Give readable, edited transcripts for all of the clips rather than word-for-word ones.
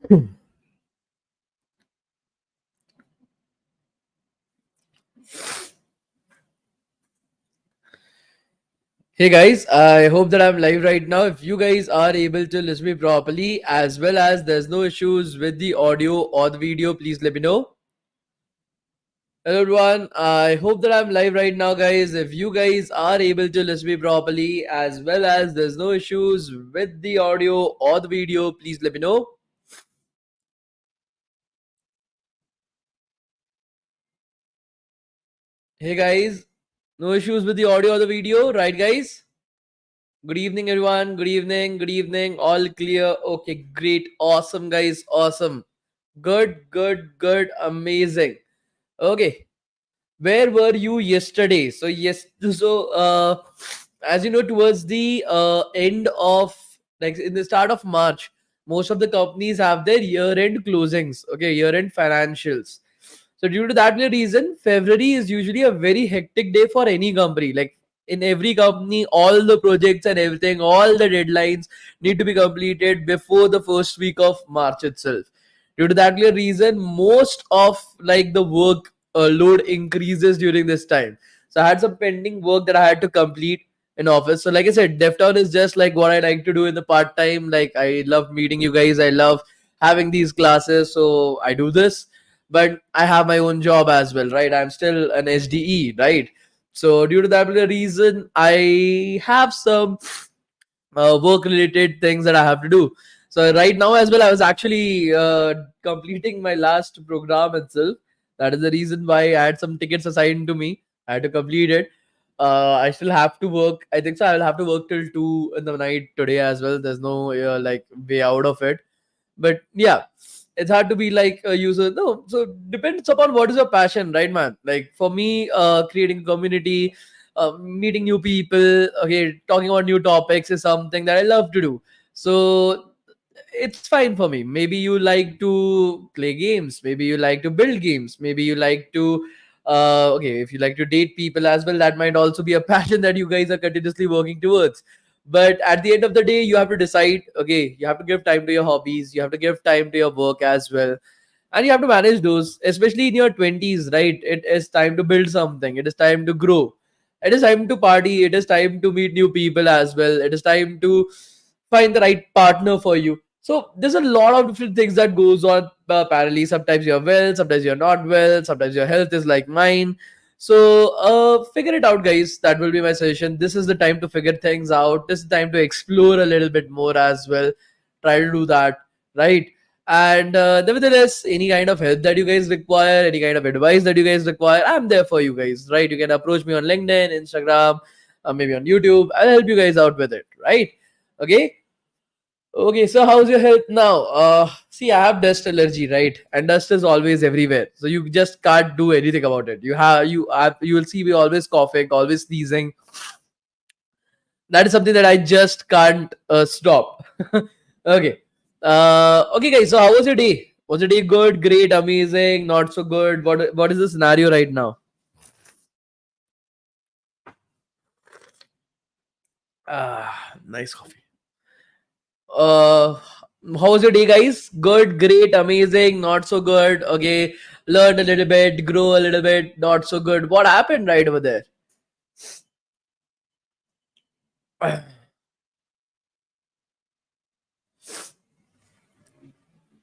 Hey guys, I hope that I'm live right now. If you guys are able to listen me properly, as well as there's no issues with the audio or the video, please let me know. Hello everyone, I hope that I'm live right now, guys. If you guys are able to listen me properly, as well as there's no issues with the audio or the video, please let me know. Hey guys, no issues with the audio or the video, right, guys? Good evening, everyone. Good evening. Good evening. All clear. Okay, great. Awesome, guys. Awesome. Good, good, good. Amazing. Okay. Where were you yesterday? So, yes. As you know, towards the end of, like, in the start of March, most of the companies have their year end closings. Okay. Year end financials. So due to that reason, February is usually a very hectic day for any company. Like in every company, all the projects and everything, all the deadlines need to be completed before the first week of March itself. Due to that reason, most of like the work load increases during this time. So I had some pending work that I had to complete in office. So like I said, DevTown is just like what I like to do in the part time. Like I love meeting you guys. I love having these classes. So I do this, but I have my own job as well, right? I'm still an SDE, right? So due to that reason, I have some work related things that I have to do. So right now as well, I was actually completing my last program itself. That is the reason why I had some tickets assigned to me. I had to complete it. I still have to work. I think so. I will have to work till 2 in the night today as well. There's no like way out of it. But yeah, it's hard to be like a user. No, so depends upon what is your passion, right, man? Like for me, creating a community, meeting new people, okay, talking about new topics is something that I love to do. So it's fine for me. Maybe you like to play games, maybe you like to build games, maybe you like to okay, if you like to date people as well, that might also be a passion that you guys are continuously working towards. But at the end of the day, you have to decide, okay, you have to give time to your hobbies, you have to give time to your work as well, and you have to manage those, especially in your 20s, right? It is time to build something, it is time to grow, it is time to party, it is time to meet new people as well, it is time to find the right partner for you. So there's a lot of different things that goes on parallelly. Sometimes you're well, sometimes you're not well, sometimes your health is like mine. So figure it out, guys. That will be my suggestion. This is the time to figure things out. This is the time to explore a little bit more as well. Try to do that, right? And nevertheless, any kind of help that you guys require, any kind of advice that you guys require, I'm there for you guys, right? You can approach me on LinkedIn, Instagram, maybe on YouTube. I'll help you guys out with it, right? Okay. Okay, so how's your health now? See, I have dust allergy, right? And dust is always everywhere, so you just can't do anything about it. You will see me always coughing, always sneezing. That is something that I just can't stop. Okay, okay, guys. So how was your day? Was your day good, great, amazing, not so good? What is the scenario right now? Nice coffee. uh how was your day, guys? Good, great, amazing, not so good? Okay, learn a little bit, grow a little bit, not so good. What happened right over there?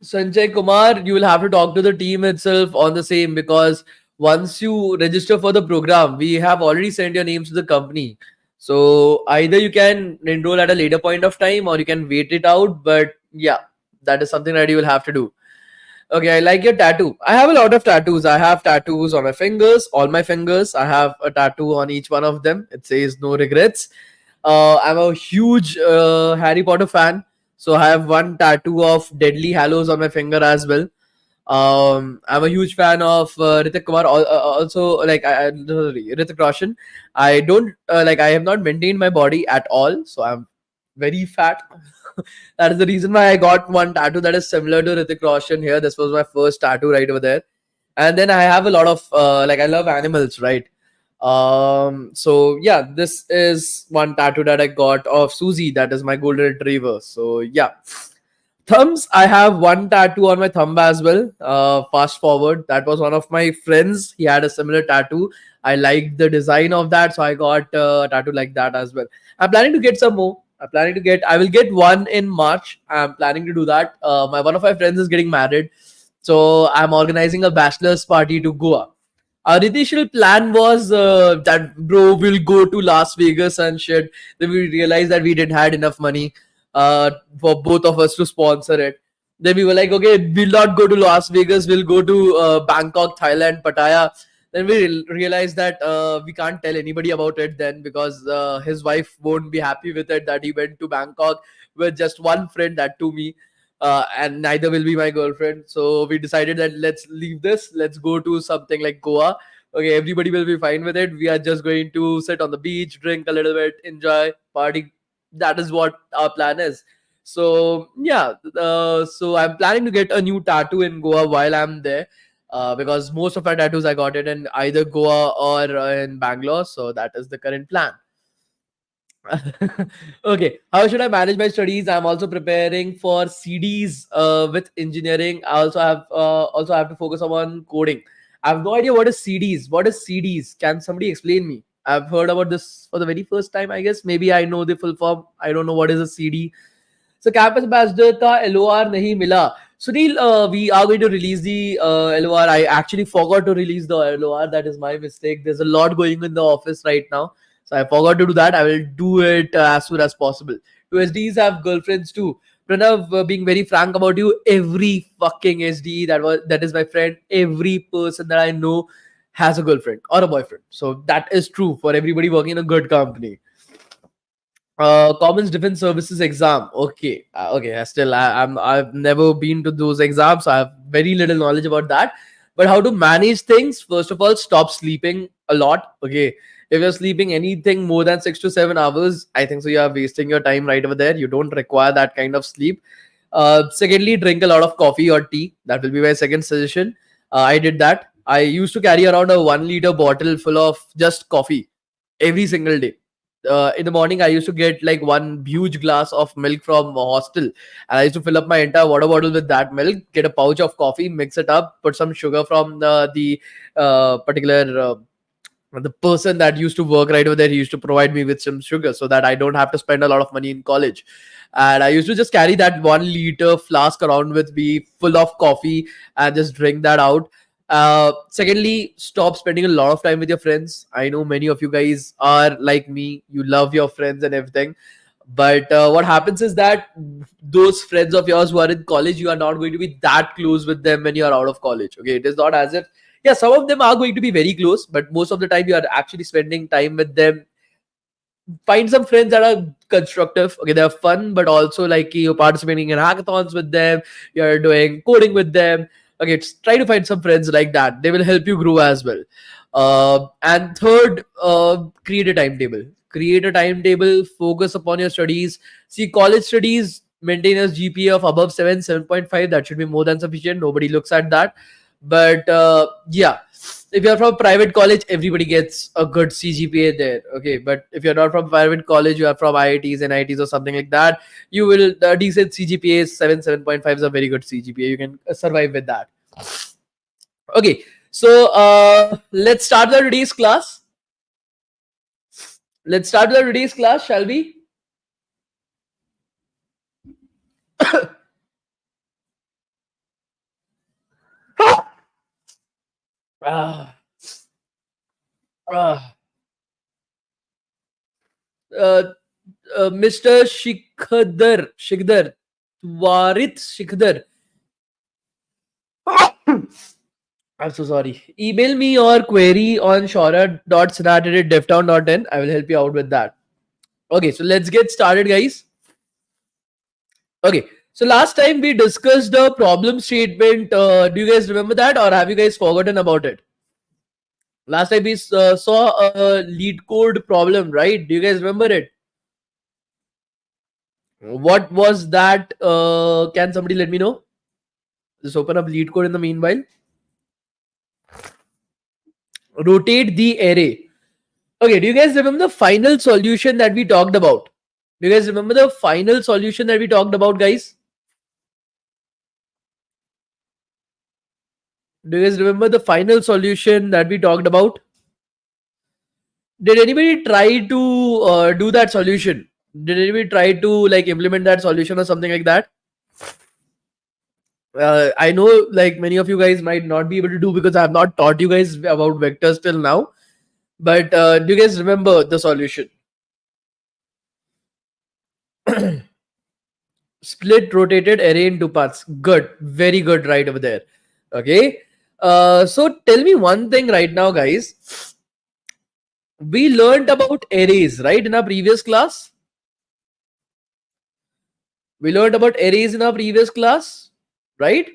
Sanjay Kumar, you will have to talk to the team itself on the same, because once you register for the program, we have already sent your names to the company. So either you can enroll at a later point of time or you can wait it out. But yeah, that is something that you will have to do. Okay, I like your tattoo. I have a lot of tattoos. I have tattoos on my fingers, all my fingers. I have a tattoo on each one of them. It says no regrets. I'm a huge Harry Potter fan. So I have one tattoo of Deadly Hallows on my finger as well. I'm a huge fan of Ritik Kumar. Also, like sorry, Ritik Roshan. I don't like. I have not maintained my body at all, so I'm very fat. That is the reason why I got one tattoo that is similar to Ritik Roshan here. This was my first tattoo right over there. And then I have a lot of like I love animals, right? So yeah, this is one tattoo that I got of Susie. That is my golden retriever. So yeah. Thumbs, I have one tattoo on my thumb as well. Fast forward, that was one of my friends. He had a similar tattoo. I liked the design of that, so I got a tattoo like that as well. I'm planning to get some more. I will get one in March. I'm planning to do that. My one of my friends is getting married, so I'm organizing a bachelor's party to Goa. Our initial plan was that bro, we'll go to Las Vegas and shit. Then we realized that we didn't had enough money for both of us to sponsor it. Then we were like, okay, we'll not go to Las Vegas. We'll go to Bangkok, Thailand, Pattaya. Then we realized that we can't tell anybody about it then, because his wife won't be happy with it that he went to Bangkok with just one friend, that to me, and neither will be my girlfriend. So we decided that let's leave this. Let's go to something like Goa. Okay, everybody will be fine with it. We are just going to sit on the beach, drink a little bit, enjoy, party. That is what our plan is. So yeah, so I'm planning to get a new tattoo in Goa while I'm there, because most of my tattoos I got it in either Goa or in Bangalore. So that is the current plan. Okay, how should I manage my studies? I'm also preparing for CDs with engineering. I also have to focus on coding. I have no idea what is CDs. What is CDs? Can somebody explain me? I've heard about this for the very first time, I guess. Maybe I know the full form. I don't know what is a CD. So campus ambassador का LOR नहीं मिला. Sunil, we are going to release the LOR. I actually forgot to release the LOR. That is my mistake. There's a lot going in the office right now, so I forgot to do that. I will do it as soon as possible. Two SDs have girlfriends too. Pranav, being very frank about you, every fucking SDE that is my friend, every person that I know has a girlfriend or a boyfriend. So that is true for everybody working in a good company. Commons Defense Services exam. Okay, okay. I've never been to those exams, so I have very little knowledge about that. But how to manage things? First of all, stop sleeping a lot. Okay, if you're sleeping anything more than 6 to 7 hours, I think so you are wasting your time right over there. You don't require that kind of sleep. Secondly, drink a lot of coffee or tea. That will be my second suggestion. I did that. I used to carry around a 1 liter bottle full of just coffee every single day. In the morning, I used to get like one huge glass of milk from a hostel, and I used to fill up my entire water bottle with that milk, get a pouch of coffee, mix it up, put some sugar from the particular the person that used to work right over there. He used to provide me with some sugar so that I don't have to spend a lot of money in college. And I used to just carry that 1 liter flask around with me full of coffee and just drink that out. Secondly, stop spending a lot of time with your friends. I know many of you guys are like me, you love your friends and everything, but what happens is that those friends of yours who are in college, you are not going to be that close with them when you are out of college. Okay, it is not as if, yeah, some of them are going to be very close, but most of the time you are actually spending time with them. Find some friends that are constructive. Okay, they're fun, but also like you're participating in hackathons with them, you're doing coding with them. Okay, just try to find some friends like that. They will help you grow as well. And third, create a timetable. Create a timetable. Focus upon your studies. See, college studies maintain a GPA of above 7.5. That should be more than sufficient. Nobody looks at that. But yeah, if you're from private college, everybody gets a good CGPA there. Okay, but if you're not from private college, you are from IITs and IITs or something like that, you will the decent CGPA 7.5 is a very good CGPA. You can survive with that. Okay, so let's start the today's class. Let's start the today's class, shall we? Ah, ah. uh, Mr. Shikdar, Warit Shikdar. I'm so sorry. Email me your query on shora.snat@devtown.in. I will help you out with that. Okay, so let's get started, guys. Okay, so last time we discussed the problem statement. Do you guys remember that, or have you guys forgotten about it? Last time we saw a lead code problem, right? Do you guys remember it? What was that? Can somebody let me know? Just open up lead code in the meanwhile. Rotate the array. Okay, do you guys remember the final solution that we talked about? Do you guys remember the final solution that we talked about, guys? Do you guys remember the final solution that we talked about? Did anybody try to do that solution? Did anybody try to like implement that solution or something like that? I know like many of you guys might not be able to do because I have not taught you guys about vectors till now. But do you guys remember the solution? Split rotated array into parts. Good, very good, right over there. Okay. So tell me one thing right now, guys. We learned about arrays, right, in our previous class. We learned about arrays in our previous class, right?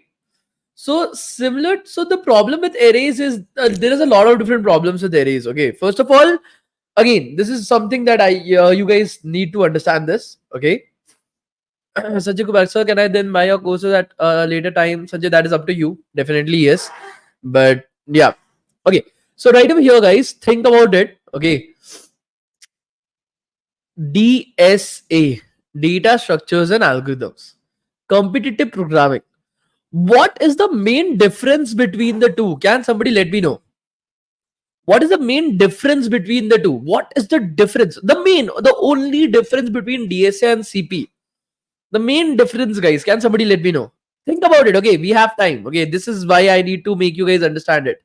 So similar. So the problem with arrays is there is a lot of different problems with arrays. Okay. First of all, again, this is something that you guys need to understand this. Okay. Sanjay Kumar, sir, can I then buy your courses at a later time? Sanjay, that is up to you. Definitely yes. But yeah. Okay. So right over here, guys, think about it. Okay. DSA, data structures and algorithms. Competitive programming. What is the main difference between the two? Can somebody let me know? What is the main difference between the two? What is the difference? The only difference between DSA and CP. The main difference, guys. Can somebody let me know? Think about it. Okay, we have time. Okay, this is why I need to make you guys understand it.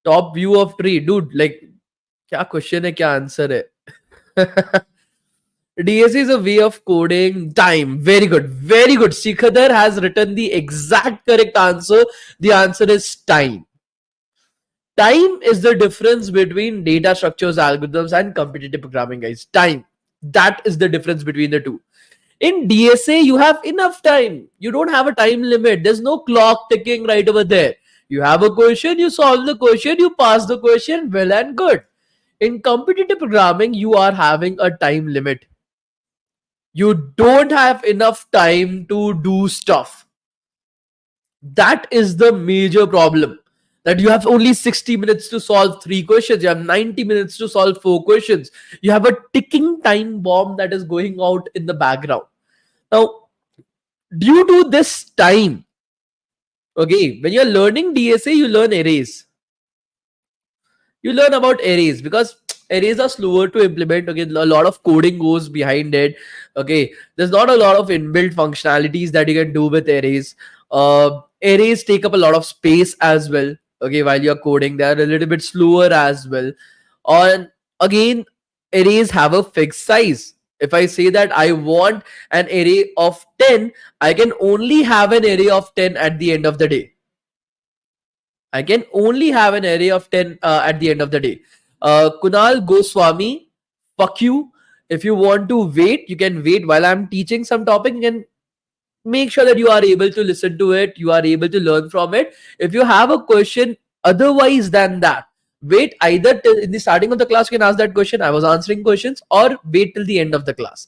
Top view of tree, dude. Like, क्या question है, क्या answer है? DSA is a way of coding time. Very good. Very good. Sikhadar has written the exact correct answer. The answer is time. Time is the difference between data structures, algorithms, and competitive programming, guys. Time. That is the difference between the two. In DSA, you have enough time. You don't have a time limit. There's no clock ticking right over there. You have a question, you solve the question, you pass the question, well and good. In competitive programming, you are having a time limit. You don't have enough time to do stuff. That is the major problem. That you have only 60 minutes to solve 3 questions. You have 90 minutes to solve 4 questions. You have a ticking time bomb that is going out in the background. Now, due to this time, okay, when you're learning DSA, you learn arrays. You learn about arrays because arrays are slower to implement. Okay, a lot of coding goes behind it. Okay, there's not a lot of inbuilt functionalities that you can do with arrays. Arrays take up a lot of space as well. Okay, while you're coding, they're a little bit slower as well. And again, arrays have a fixed size. If I say that I want an array of 10, I can only have an array of 10 at the end of the day. I can only have an array of 10 at the end of the day. Kunal Goswami, fuck you. If you want to wait, you can wait while I'm teaching some topic. You can make sure that you are able to listen to it. You are able to learn from it. If you have a question otherwise than that, wait either till in the starting of the class, you can ask that question. I was answering questions, or wait till the end of the class.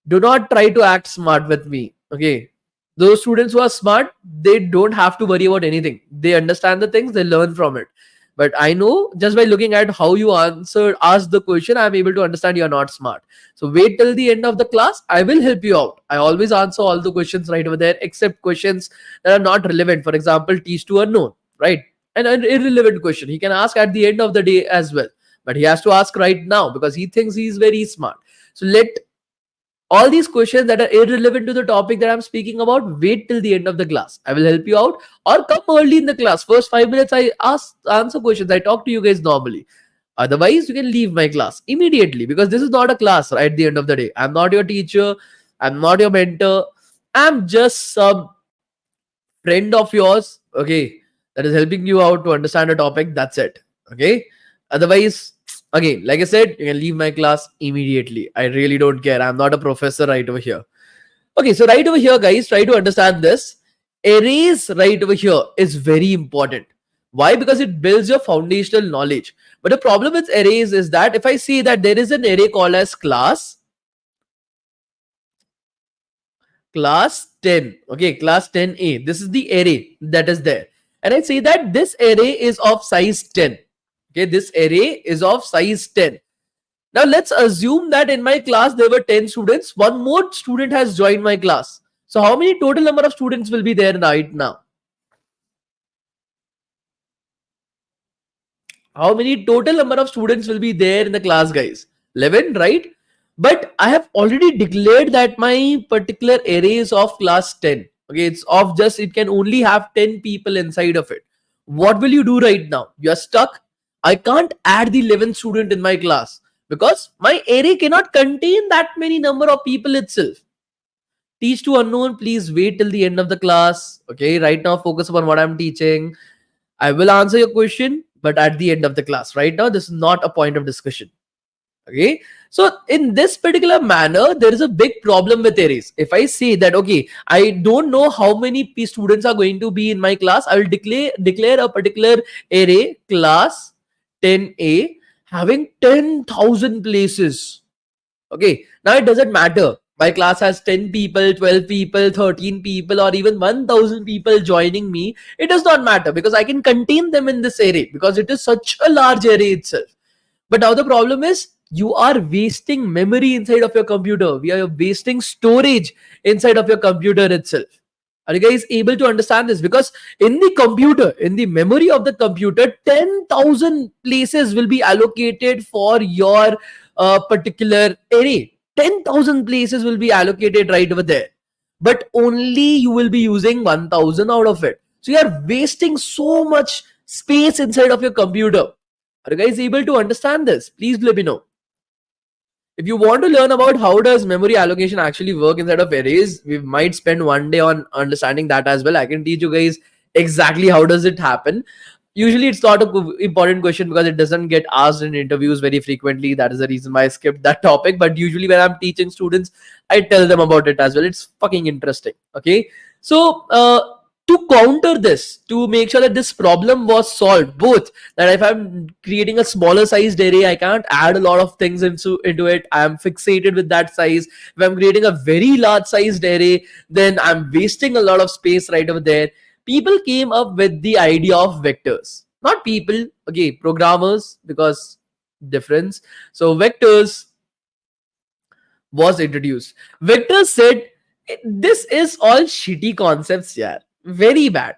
Do not try to act smart with me. Okay. Those students who are smart, they don't have to worry about anything. They understand the things, they learn from it. But I know just by looking at how you ask the question, I'm able to understand you're not smart. So wait till the end of the class. I will help you out. I always answer all the questions right over there, except questions that are not relevant. For example, teach to unknown, right? And an irrelevant question he can ask at the end of the day as well. But he has to ask right now because he thinks he's very smart. So let all these questions that are irrelevant to the topic that I'm speaking about, wait till the end of the class. I will help you out, or come early in the class. First 5 minutes, I answer questions. I talk to you guys normally. Otherwise, you can leave my class immediately because this is not a class right at the end of the day. I'm not your teacher. I'm not your mentor. I'm just some friend of yours, okay, that is helping you out to understand a topic. That's it. Okay. Otherwise, again, like I said, you can leave my class immediately. I really don't care. I'm not a professor right over here. Okay, so right over here, guys, try to understand this. Arrays right over here is very important. Why? Because it builds your foundational knowledge. But the problem with arrays is that if I see that there is an array called as class 10, okay, class 10a, this is the array that is there. And I say that this array is of size 10. Okay, this array is of size 10. Now let's assume that in my class there were 10 students. One more student has joined my class. So how many total number of students will be there right now? How many total number of students will be there in the class, guys? 11, right? But I have already declared that my particular array is of class 10. Okay, it's of just, it can only have 10 people inside of it. What will you do right now? You're stuck. I can't add the 11th student in my class because my array cannot contain that many number of people itself. Teach to unknown, please wait till the end of the class. Okay, right now focus upon what I'm teaching. I will answer your question, but at the end of the class. Right now, this is not a point of discussion. Okay. So in this particular manner, there is a big problem with arrays. If I say that, okay, I don't know how many students are going to be in my class, I will declare a particular array class 10A having 10,000 places. Okay. Now it doesn't matter. My class has 10 people, 12 people, 13 people, or even 1,000 people joining me. It does not matter because I can contain them in this array because it is such a large array itself. But now the problem is you are wasting memory inside of your computer. We are wasting storage inside of your computer itself. Are you guys able to understand this? Because in the computer, in the memory of the computer, 10,000 places will be allocated for your particular array. 10,000 places will be allocated right over there. But only you will be using 1,000 out of it. So you are wasting so much space inside of your computer. Are you guys able to understand this? Please let me know. If you want to learn about how does memory allocation actually work inside of arrays, we might spend one day on understanding that as well. I can teach you guys exactly how does it happen. Usually it's not an important question because it doesn't get asked in interviews very frequently. That is the reason why I skipped that topic. But usually when I'm teaching students, I tell them about it as well. It's fucking interesting. Okay. So to counter this, to make sure that this problem was solved, both that if I'm creating a smaller sized array, I can't add a lot of things into it. I'm fixated with that size. If I'm creating a very large sized array, then I'm wasting a lot of space right over there. People came up with the idea of vectors. Not people, okay, programmers, because difference. So vectors was introduced. Vectors said, this is all shitty concepts, yeah. Very bad.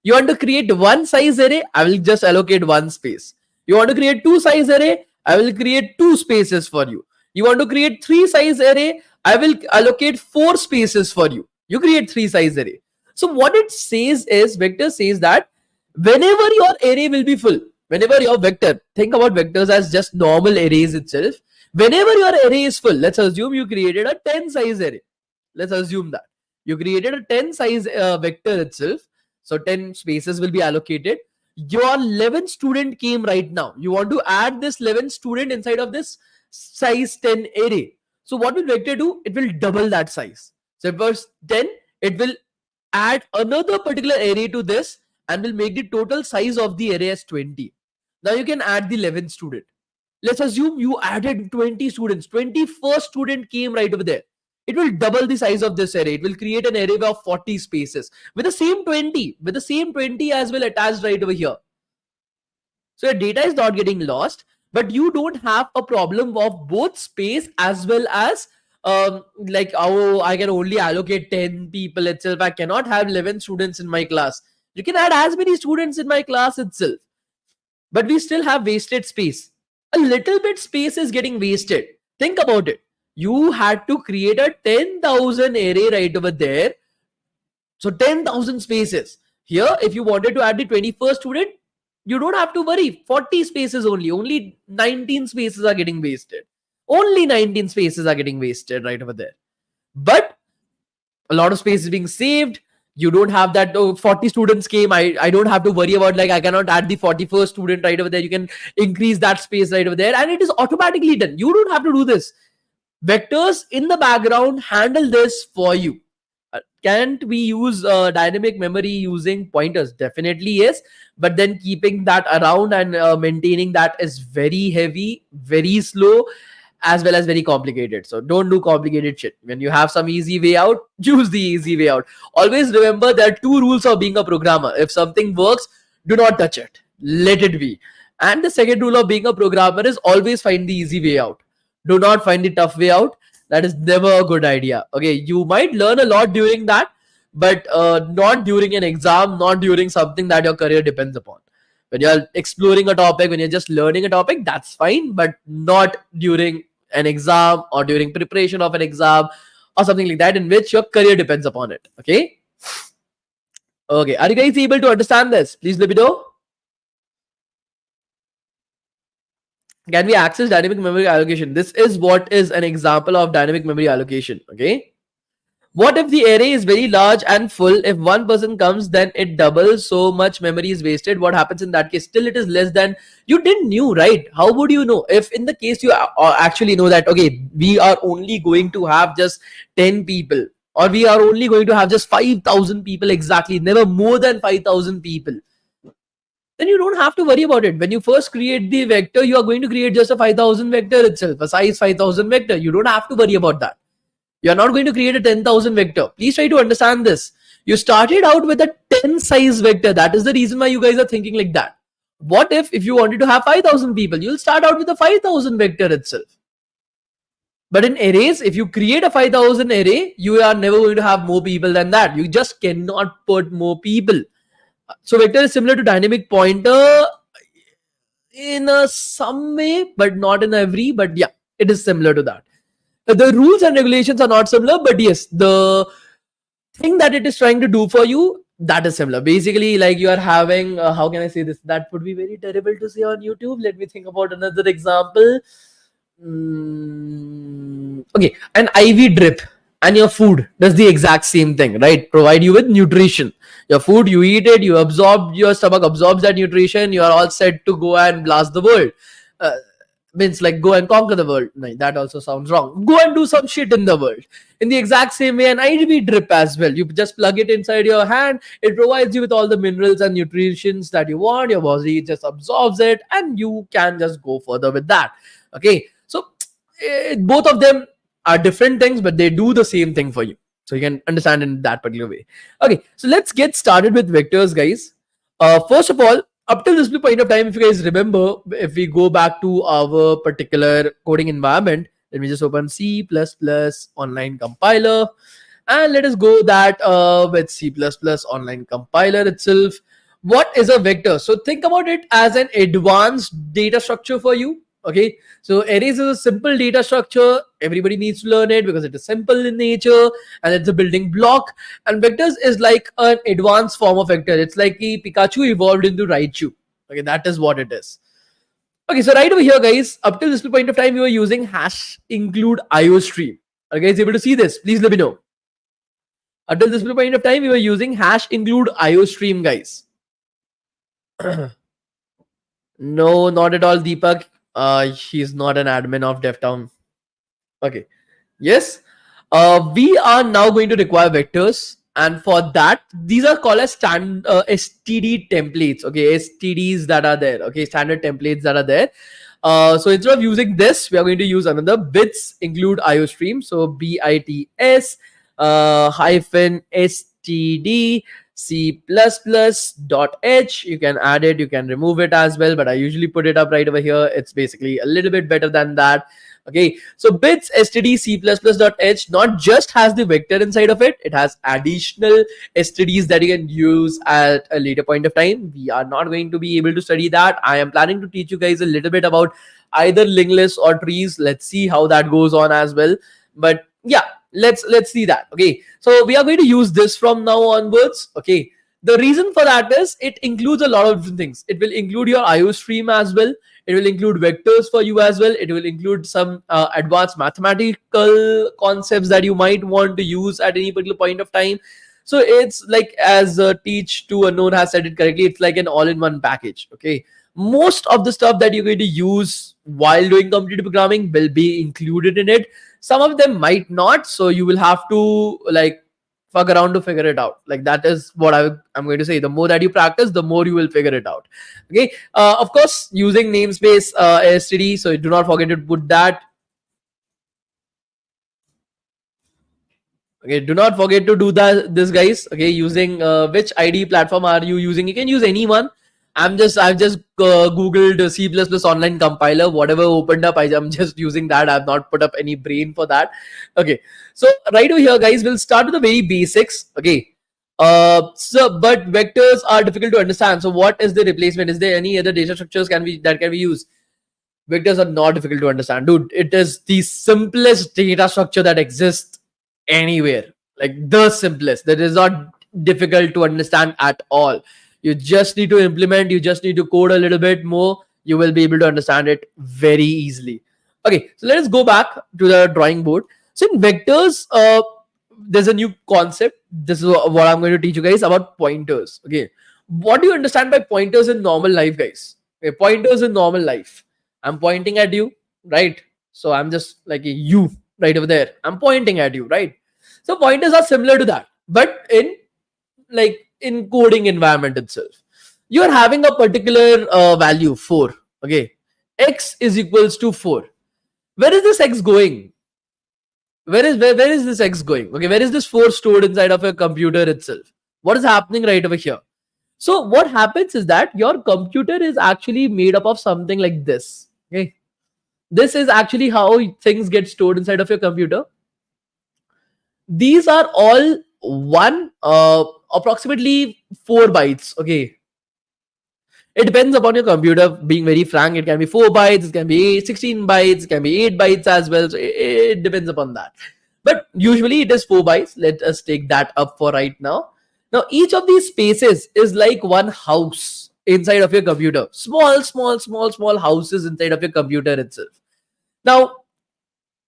You want to create one size array, I will just allocate one space. You want to create two size array, I will create two spaces for you. You want to create three size array, I will allocate four spaces for you. You create three size array. So what it says is, vector says that whenever your array will be full, whenever your vector, think about vectors as just normal arrays itself. Whenever your array is full, let's assume you created a 10 size array. Let's assume that you created a 10 size vector itself. So 10 spaces will be allocated. Your 11th student came right now. You want to add this 11th student inside of this size 10 array. So what will vector do? It will double that size. So if it was 10, it will add another particular array to this and will make the total size of the array as 20. Now you can add the 11th student. Let's assume you added 20 students. 21st student came right over there. It will double the size of this array. It will create an array of 40 spaces with the same 20 as well attached right over here. So your data is not getting lost, but you don't have a problem of both space as well as like, oh, I can only allocate 10 people itself. I cannot have 11 students in my class. You can add as many students in my class itself, but we still have wasted space. A little bit space is getting wasted. Think about it. You had to create a 10,000 array right over there. So 10,000 spaces. Here, if you wanted to add the 21st student, you don't have to worry. 40 spaces only. Only 19 spaces are getting wasted. Only 19 spaces are getting wasted right over there. But a lot of space is being saved. You don't have that, oh, 40 students came. I don't have to worry about, like, I cannot add the 41st student right over there. You can increase that space right over there and it is automatically done. You don't have to do this. Vectors in the background handle this for you. Can't we use dynamic memory using pointers? Definitely yes. But then keeping that around and maintaining that is very heavy, very slow, as well as very complicated. So don't do complicated shit. When you have some easy way out, choose the easy way out. Always remember there are two rules of being a programmer. If something works, do not touch it. Let it be. And the second rule of being a programmer is always find the easy way out. Do not find the tough way out. That is never a good idea. Okay, you might learn a lot during that, but not during an exam, not during something that your career depends upon. When you're exploring a topic, when you're just learning a topic, that's fine, but not during an exam or during preparation of an exam or something like that in which your career depends upon it. Okay. Okay. Are you guys able to understand this? Please let me know. Can we access dynamic memory allocation? This is what is an example of dynamic memory allocation. Okay. What if the array is very large and full? If one person comes, then it doubles. So much memory is wasted. What happens in that case? Still, it is less than you didn't knew, right? How would you know? If in the case you actually know that, okay, we are only going to have just 10 people, or we are only going to have just 5,000 people exactly, never more than 5,000 people, then you don't have to worry about it. When you first create the vector, you are going to create just a 5,000 vector itself, a size 5,000 vector. You don't have to worry about that. You're not going to create a 10,000 vector. Please try to understand this. You started out with a 10 size vector. That is the reason why you guys are thinking like that. What if you wanted to have 5,000 people? You'll start out with a 5,000 vector itself. But in arrays, if you create a 5,000 array, you are never going to have more people than that. You just cannot put more people. So vector is similar to dynamic pointer in some way, but not in every. But yeah, it is similar to that. The rules and regulations are not similar, but yes, the thing that it is trying to do for you, that is similar. Basically, like you are having, how can I say this? That would be very terrible to say on YouTube. Let me think about another example. Okay, an IV drip and your food does the exact same thing, right? Provide you with nutrition. Your food, you eat it, you absorb, your stomach absorbs that nutrition, you are all set to go and blast the world. Means like go and conquer the world. No, that also sounds wrong. Go and do some shit in the world. In the exact same way, an IV drip as well. You just plug it inside your hand. It provides you with all the minerals and nutrients that you want. Your body just absorbs it, and you can just go further with that. Okay, so both of them are different things, but they do the same thing for you. So you can understand in that particular way. Okay, so let's get started with vectors, guys. First of all, up till this point of time, if you guys remember, if we go back to our particular coding environment, let me just open C++ online compiler, and let us go that with C++ online compiler itself. What is a vector? So think about it as an advanced data structure for you. Okay, so arrays is a simple data structure. Everybody needs to learn it because it is simple in nature and it's a building block. And vectors is like an advanced form of vector. It's like a Pikachu evolved into Raichu. Okay, that is what it is. Okay, so right over here, guys, up till this point of time, we were using hash include IOStream. Are you guys able to see this? Please let me know. Until this point of time, we were using hash include IOStream, guys. No, not at all, Deepak. He's not an admin of DevTown. Okay. Yes. We are now going to require vectors, and for that, these are called as STD templates. Okay, STDs that are there. Okay, standard templates that are there. So instead of using this, we are going to use another bits include IOStream. So BITS hyphen STD C++.h. You can add it, you can remove it as well, but I usually put it up right over here. It's basically a little bit better than that. Okay, so bits std C++.h not just has the vector inside of it, it has additional stds that you can use at a later point of time. We are not going to be able to study that. I am planning to teach you guys a little bit about either linked lists or trees. Let's see how that goes on as well. But yeah, let's see that. Okay, so we are going to use this from now onwards. Okay, the reason for that is it includes a lot of different things. It will include your IOStream as well. It will include vectors for you as well. It will include some advanced mathematical concepts that you might want to use at any particular point of time. So it's like, as Teach to Unknown has said it correctly, it's like an all-in-one package. Okay, most of the stuff that you're going to use while doing computer programming will be included in it. Some of them might not, so you will have to like fuck around to figure it out. Like that is what I'm going to say. The more that you practice, the more you will figure it out. Okay, of course, using namespace std, so do not forget to put that. Okay, do not forget to do that, this, guys. Okay, using which IDE platform are you using? You can use anyone. I've just googled C++ online compiler, whatever opened up, I'm just using that. I've not put up any brain for that. Okay, so right over here, guys, we'll start with the very basics. Okay, But vectors are difficult to understand. So what is the replacement? Is there any other data structures that can be used? Vectors are not difficult to understand, dude. It is the simplest data structure that exists anywhere. Like the simplest. That is not difficult to understand at all. You just need to implement, you just need to code a little bit more. You will be able to understand it very easily. Okay, so let us go back to the drawing board. So in vectors, there's a new concept. This is what I'm going to teach you guys about pointers. Okay, what do you understand by pointers in normal life, guys? Okay, pointers in normal life. I'm pointing at you, right? So I'm just like a you right over there. I'm pointing at you, right? So pointers are similar to that, but in like in coding environment itself, you are having a particular value 4. Okay, x is equals to 4. Where is this x going? Where is this x going? Okay, where is this 4 stored inside of your computer itself? What is happening right over here? So what happens is that your computer is actually made up of something like this. Okay, this is actually how things get stored inside of your computer. These are all approximately 4 bytes. Okay, it depends upon your computer. Being very frank, it can be 4 bytes, it can be 16 bytes, it can be 8 bytes as well. So it depends upon that. But usually it is 4 bytes. Let us take that up for right now. Now, each of these spaces is like one house inside of your computer. Small houses inside of your computer itself. Now,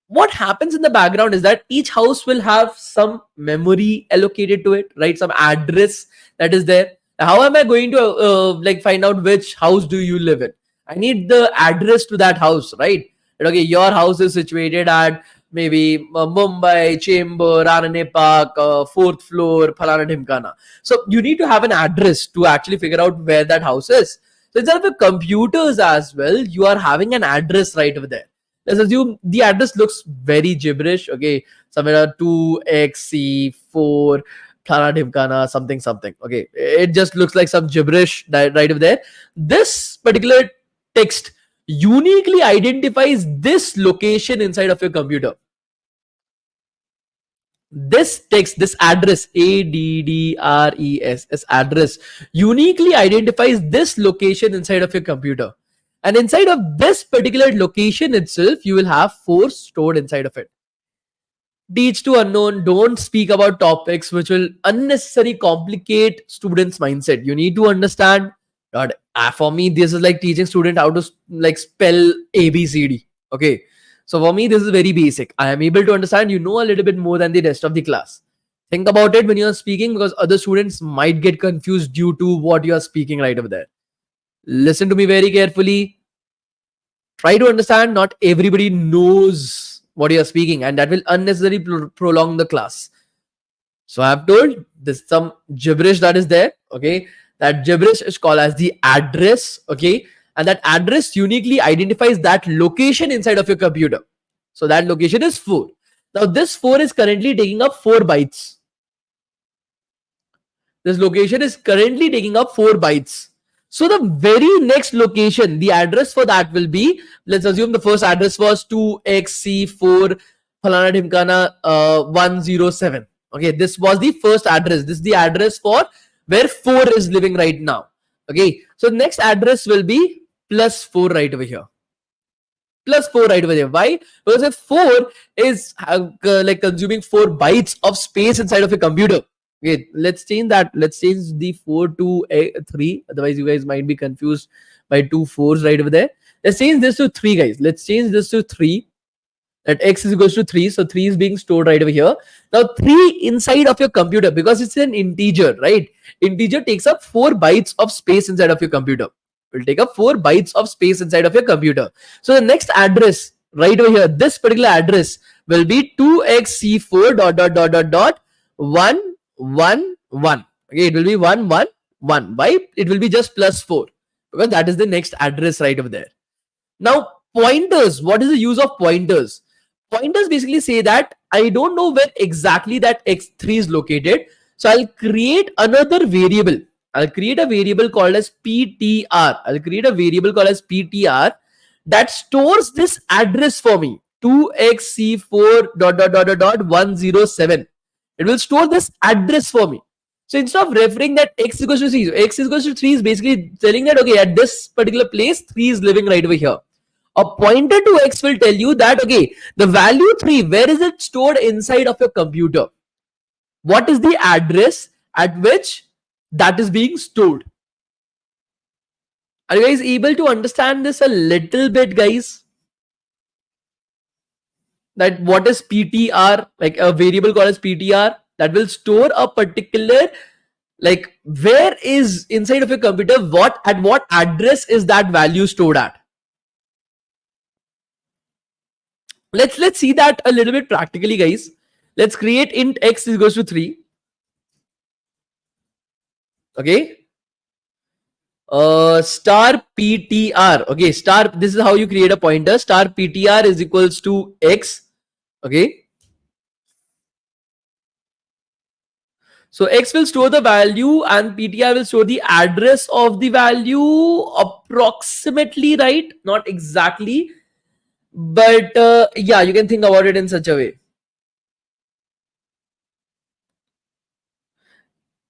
what happens in the background is that each house will have some memory allocated to it, right? Some address that is there. How am I going to like find out which house do you live in? I need the address to that house, right? Okay, your house is situated at maybe Mumbai, Chamber, Ranane Park, 4th floor, Phalana Dhimkana. So you need to have an address to actually figure out where that house is. So instead of your computers as well, you are having an address right over there. Let's assume the address looks very gibberish. Okay, somewhere 2xc4 Thana Dhimkana something. Okay, it just looks like some gibberish right over there. This particular text uniquely identifies this location inside of your computer. This text, this address, address, this address uniquely identifies this location inside of your computer. And inside of this particular location itself, you will have 4 stored inside of it. Teach to unknown. Don't speak about topics which will unnecessarily complicate students' mindset. You need to understand. God, for me, this is like teaching student how to like spell ABCD. Okay, so for me, this is very basic. I am able to understand. You know a little bit more than the rest of the class. Think about it when you are speaking, because other students might get confused due to what you are speaking right over there. Listen to me very carefully. Try to understand. Not everybody knows what you are speaking, and that will unnecessarily prolong the class. So I have told there's some gibberish that is there. Okay, that gibberish is called as the address. Okay, and that address uniquely identifies that location inside of your computer. So that location is 4. Now this 4 is currently taking up 4 bytes. This location is currently taking up 4 bytes. So the very next location, the address for that will be, let's assume the first address was 2xc4 Phalana Dhimkana 107. Okay, this was the first address. This is the address for where 4 is living right now. Okay, so next address will be plus 4 right over here. Plus 4 right over there. Why? Because if 4 is like consuming 4 bytes of space inside of a computer. Okay, let's change that. Let's change the 4 to 3. Otherwise, you guys might be confused by 2 4s right over there. Let's change this to 3, guys. Let's change this to 3. That x is equals to 3. So 3 is being stored right over here. Now 3 inside of your computer, because it's an integer, right? Integer takes up 4 bytes of space inside of your computer. It will take up 4 bytes of space inside of your computer. So the next address right over here, this particular address will be 2xc4 dot 111. Okay, it will be 111. Why? It will be just plus 4, because that is the next address right over there. Now pointers, what is the use of pointers? Pointers basically say that I don't know where exactly that x3 is located, so I'll create another variable. I'll create a variable called as ptr. I'll create a variable called as ptr that stores this address for me, 2xc4 dot 107. It will store this address for me. So instead of referring that x equals to 3, so x equals to 3 is basically telling that, okay, at this particular place, 3 is living right over here. A pointer to x will tell you that, okay, the value 3, where is it stored inside of your computer? What is the address at which that is being stored? Are you guys able to understand this a little bit, guys? That what is PTR, like a variable called as PTR that will store a particular, like, where is inside of your computer, what at what address is that value stored at? Let's see that a little bit practically, guys. Let's create int x equals to 3. Okay, star PTR. Okay, star, this is how you create a pointer. Star PTR is equals to x. Okay, so x will store the value and PTR will store the address of the value, approximately, right? Not exactly, but yeah, you can think about it in such a way.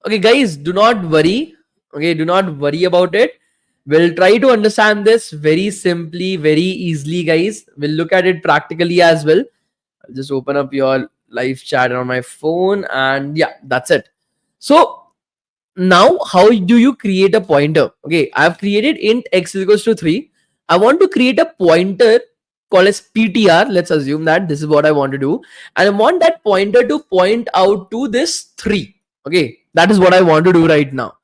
Okay, guys, do not worry. Okay, do not worry about it. We'll try to understand this very simply, very easily, guys. We'll look at it practically as well. I'll just open up your live chat on my phone, and yeah, that's it. So now, how do you create a pointer? Okay, I've created int x equals to 3. I want to create a pointer called as PTR. Let's assume that this is what I want to do. And I want that pointer to point out to this 3. Okay, that is what I want to do right now.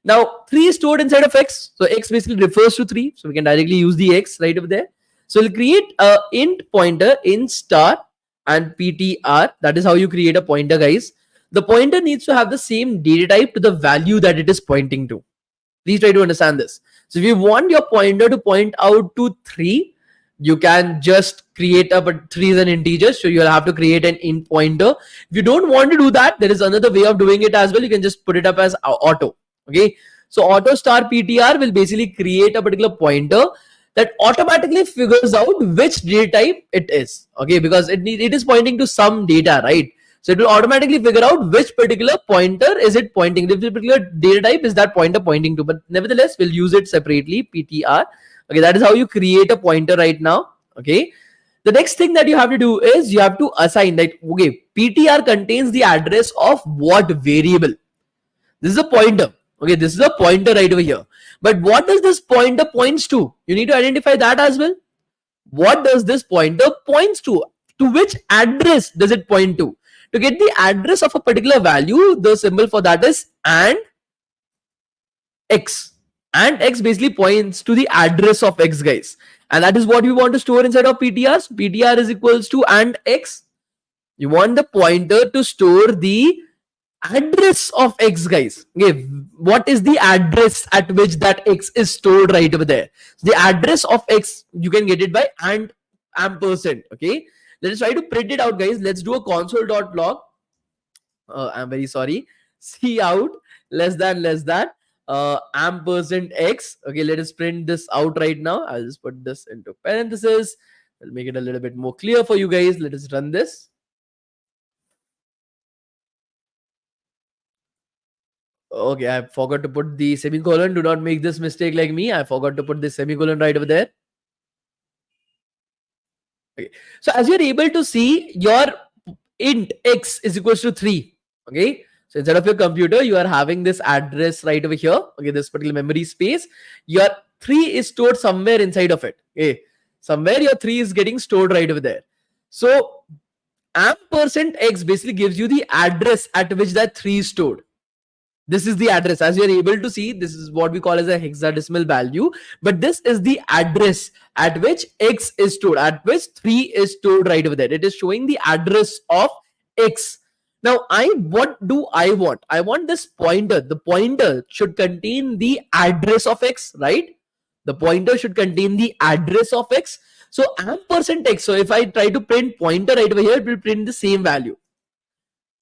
Now, 3 is stored inside of x. So x basically refers to 3. So we can directly use the x right over there. So we'll create a int pointer in star and PTR. That is how you create a pointer, guys. The pointer needs to have the same data type to the value that it is pointing to. Please try to understand this. So if you want your pointer to point out to 3, you can just create a, but 3 is an integer, so you'll have to create an int pointer. If you don't want to do that, there is another way of doing it as well. You can just put it up as auto. Okay, so auto star PTR will basically create a particular pointer that automatically figures out which data type it is. Okay, because it is pointing to some data, right? So it will automatically figure out which particular pointer is it pointing, which particular data type is that pointer pointing to. But nevertheless, we'll use it separately, PTR. Okay, that is how you create a pointer right now. Okay, the next thing that you have to do is you have to assign that, okay, PTR contains the address of what variable. This is a pointer. Okay, this is a pointer right over here. But what does this pointer points to? You need to identify that as well. What does this pointer points to? To which address does it point to? To get the address of a particular value, the symbol for that is and x. And x basically points to the address of x, guys. And that is what we want to store inside of PTRs. PTR is equals to and x. You want the pointer to store the address of x, guys. Okay, what is the address at which that x is stored right over there? So the address of x, you can get it by and ampersand. Okay, let's try to print it out, guys. Let's do a console.log. I'm very sorry. Cout less than ampersand x. Okay, let us print this out right now. I'll just put this into parentheses. I'll make it a little bit more clear for you guys. Let us run this. Okay, I forgot to put the semicolon. Do not make this mistake like me. I forgot to put the semicolon right over there. Okay, so as you're able to see, your int x is equals to 3. Okay, so instead of your computer, you are having this address right over here. Okay, this particular memory space. Your 3 is stored somewhere inside of it. Okay, somewhere your 3 is getting stored right over there. So ampersand x basically gives you the address at which that 3 is stored. This is the address. As you're able to see, this is what we call as a hexadecimal value, but this is the address at which x is stored, at which 3 is stored right over there. It is showing the address of x. Now, what do I want? I want this pointer. The pointer should contain the address of x, right? The pointer should contain the address of x. So ampersand x. So if I try to print pointer right over here, it will print the same value.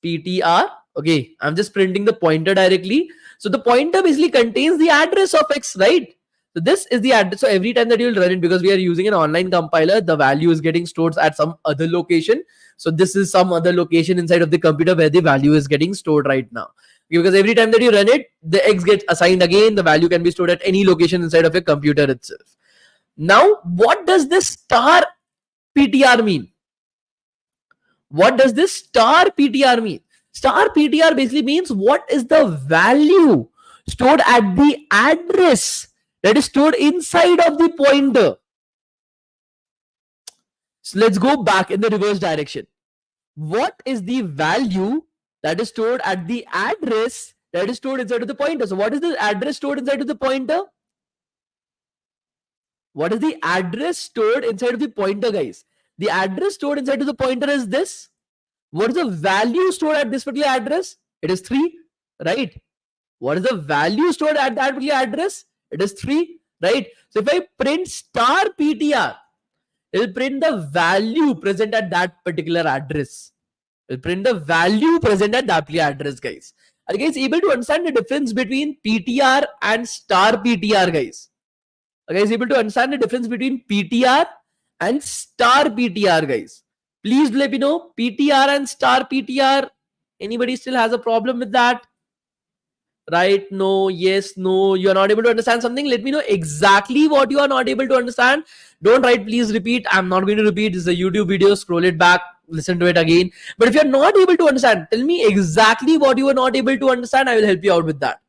PTR. Okay, I'm just printing the pointer directly. So the pointer basically contains the address of x, right? So this is the address. So every time that you'll run it, because we are using an online compiler, the value is getting stored at some other location. So this is some other location inside of the computer where the value is getting stored right now. because every time that you run it, the X gets assigned again. The value can be stored at any location inside of your computer itself. Now, what does this star PTR mean? What does this star PTR mean? Star PTR basically means what is the value stored at the address that is stored inside of the pointer. So let's go back in the reverse direction. What is the value that is stored at the address that is stored inside of the pointer? So what is the address stored inside of the pointer? What is the address stored inside of the pointer, guys? The address stored inside of the pointer is this. What is the value stored at this particular address? It is 3, right? What is the value stored at that particular address? It is 3, right? So if I print star PTR, it will print the value present at that particular address. It will print the value present at that particular address, guys. Are you guys able to understand the difference between PTR and star PTR, guys? Are you guys able to understand the difference between PTR and star PTR, guys? Please let me know, PTR and star PTR. Anybody still has a problem with that? Right? No, yes, no. You are not able to understand something. Let me know exactly what you are not able to understand. Don't write, please repeat. I'm not going to repeat. This is a YouTube video. Scroll it back, listen to it again. But if you're not able to understand, tell me exactly what you are not able to understand. I will help you out with that.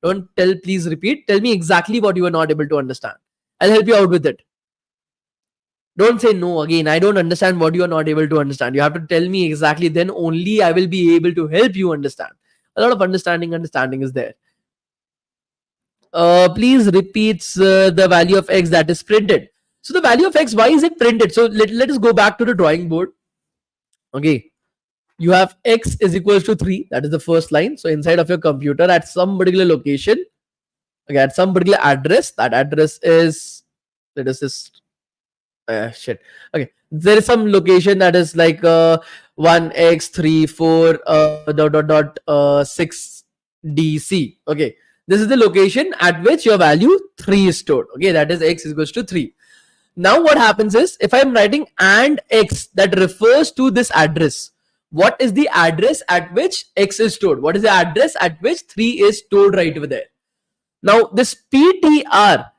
Don't tell, please repeat. Tell me exactly what you are not able to understand. I'll help you out with it. Don't say no again. I don't understand what you are not able to understand. You have to tell me exactly. Then only I will be able to help you understand. A lot of understanding is there. Please repeat the value of X that is printed. So the value of X, why is it printed? So let us go back to the drawing board. Okay. You have X is equals to 3. That is the first line. So inside of your computer at some particular location, okay, at some particular address, that address is, let us just, shit. Okay. There is some location that is like 1x34 6 DC. Okay. This is the location at which your value 3 is stored. Okay. That is X is equals to 3. Now what happens is, if I am writing and X that refers to this address, what is the address at which X is stored? What is the address at which 3 is stored right over there? Now this PTR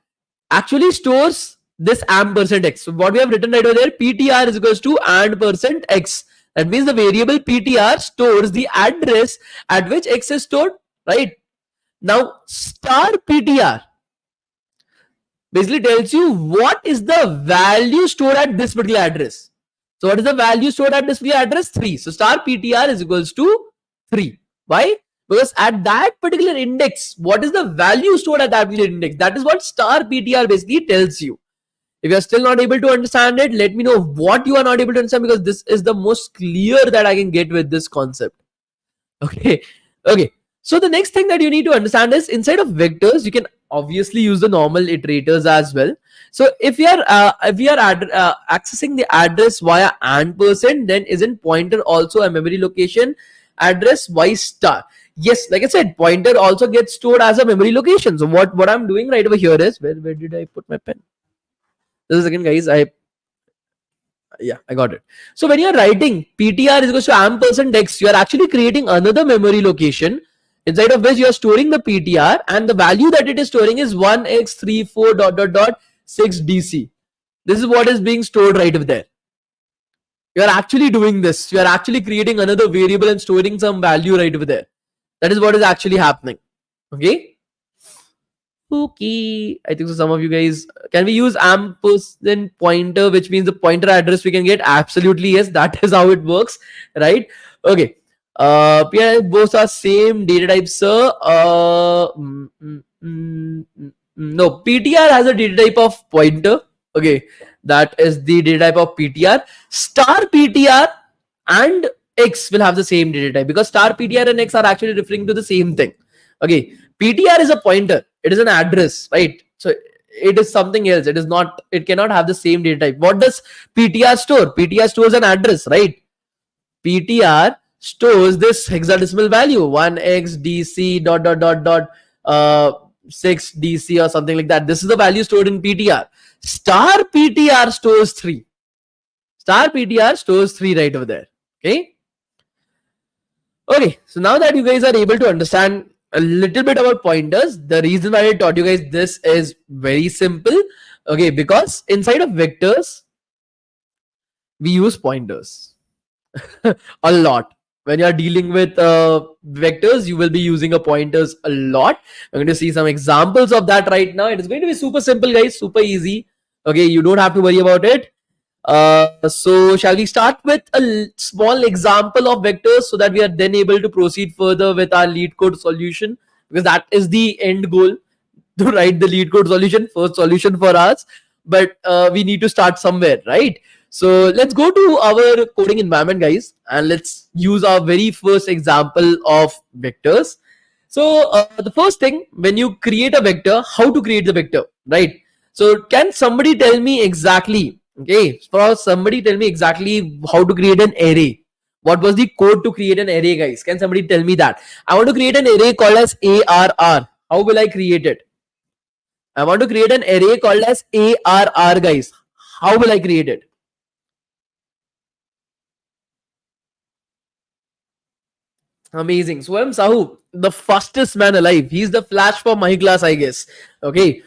actually stores this ampersand X. So what we have written right over there, PTR is equals to ampersand X. That means the variable PTR stores the address at which X is stored, right? Now star PTR basically tells you what is the value stored at this particular address. So what is the value stored at this particular address? 3. So star PTR is equals to 3. Why? Because at that particular index, what is the value stored at that particular index? That is what star PTR basically tells you. If you are still not able to understand it, let me know what you are not able to understand, because this is the most clear that I can get with this concept. Okay. Okay. So the next thing that you need to understand is, inside of vectors, you can obviously use the normal iterators as well. So if we are accessing the address via ampersand, then isn't pointer also a memory location address? Why star? Yes, like I said, pointer also gets stored as a memory location. So what I'm doing right over here is, where did I put my pen? This is again, guys. I got it. So when you're writing PTR is equals to ampersand X, you are actually creating another memory location inside of which you are storing the PTR, and the value that it is storing is 1x34 ... 6 DC. This is what is being stored right over there. You are actually doing this. You are actually creating another variable and storing some value right over there. That is what is actually happening. Okay. Okay. I think so. Some of you guys, can we use ampersand pointer, which means the pointer address we can get? Absolutely yes. That is how it works, right? Okay. Yeah, both are same data type, sir. No, PTR has a data type of pointer. Okay, that is the data type of PTR. Star PTR and X will have the same data type, because star PTR and X are actually referring to the same thing. Okay, PTR is a pointer. It is an address, right? So it is something else. It is not. It cannot have the same data type. What does PTR store? PTR stores an address, right? PTR stores this hexadecimal value 1xdc ... 6 DC or something like that. This is the value stored in PTR. Star PTR stores 3. Star PTR stores 3 right over there. Okay. Okay, so now that you guys are able to understand a little bit about pointers, the reason why I taught you guys this is very simple. Okay, because inside of vectors, we use pointers a lot. When you are dealing with vectors, you will be using a pointers a lot. I'm going to see some examples of that right now. It is going to be super simple, guys, super easy. Okay, you don't have to worry about it. So shall we start with a small example of vectors so that we are then able to proceed further with our lead code solution, because that is the end goal, to write the lead code solution, first solution for us. But we need to start somewhere, right? So let's go to our coding environment, guys, and let's use our very first example of vectors. So the first thing, when you create a vector, how to create the vector, right? So can somebody tell me exactly, okay, for somebody tell me exactly how to create an array? What was the code to create an array, guys? Can somebody tell me that? I want to create an array called as ARR. How will I create it? I want to create an array called as ARR, guys. How will I create it? Amazing. So I'm Sahu, the fastest man alive. He's the flash for my class, I guess. Okay.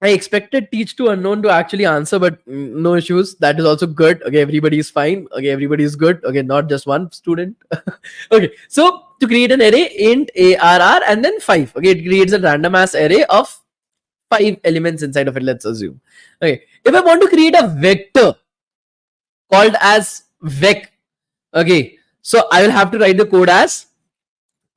I expected teach to unknown to actually answer, but no issues. That is also good. Okay, everybody is fine. Okay, everybody is good. Okay, not just one student. Okay, so to create an array, int ARR and then 5. Okay, it creates a random ass array of 5 elements inside of it, let's assume. Okay, if I want to create a vector called as vec, okay, so I will have to write the code as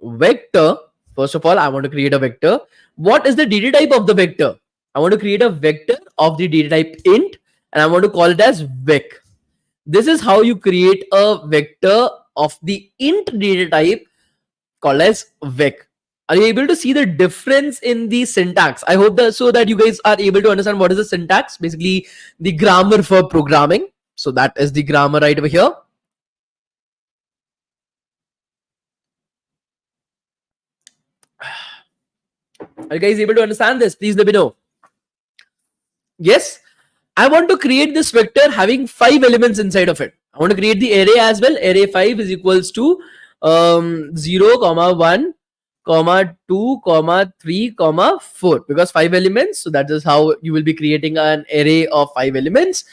vector. First of all, I want to create a vector. What is the data type of the vector? I want to create a vector of the data type int, and I want to call it as vec. This is how you create a vector of the int data type called as vec. Are you able to see the difference in the syntax? I hope that so that you guys are able to understand what is the syntax, basically the grammar for programming. So that is the grammar right over here. Are you guys able to understand this? Please let me know. Yes, I want to create this vector having 5 elements inside of it. I want to create the array as well. Array 5 is equals to 0 comma 1 comma 2 comma 3 comma 4, because 5 elements. So that is how you will be creating an array of 5 elements.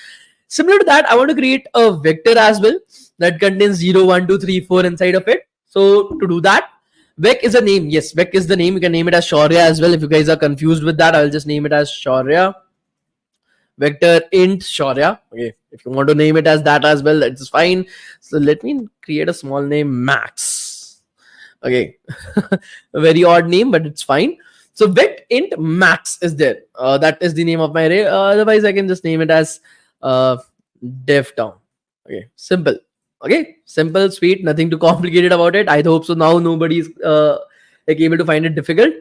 Similar to that, I want to create a vector as well that contains 0 1 2 3 4 inside of it. So to do that, vec is a name. Yes, vec is the name. You can name it as Shaurya as well. If you guys are confused with that, I'll just name it as Shaurya. Vector int Shaurya. Okay, if you want to name it as that as well, that's fine. So let me create a small name, Max. Okay, a very odd name, but it's fine. So vec int Max is there. That is the name of my array. Otherwise, I can just name it as DevTown. Okay, simple. Okay, simple, sweet, nothing too complicated about it. I hope so. Now nobody's like able to find it difficult.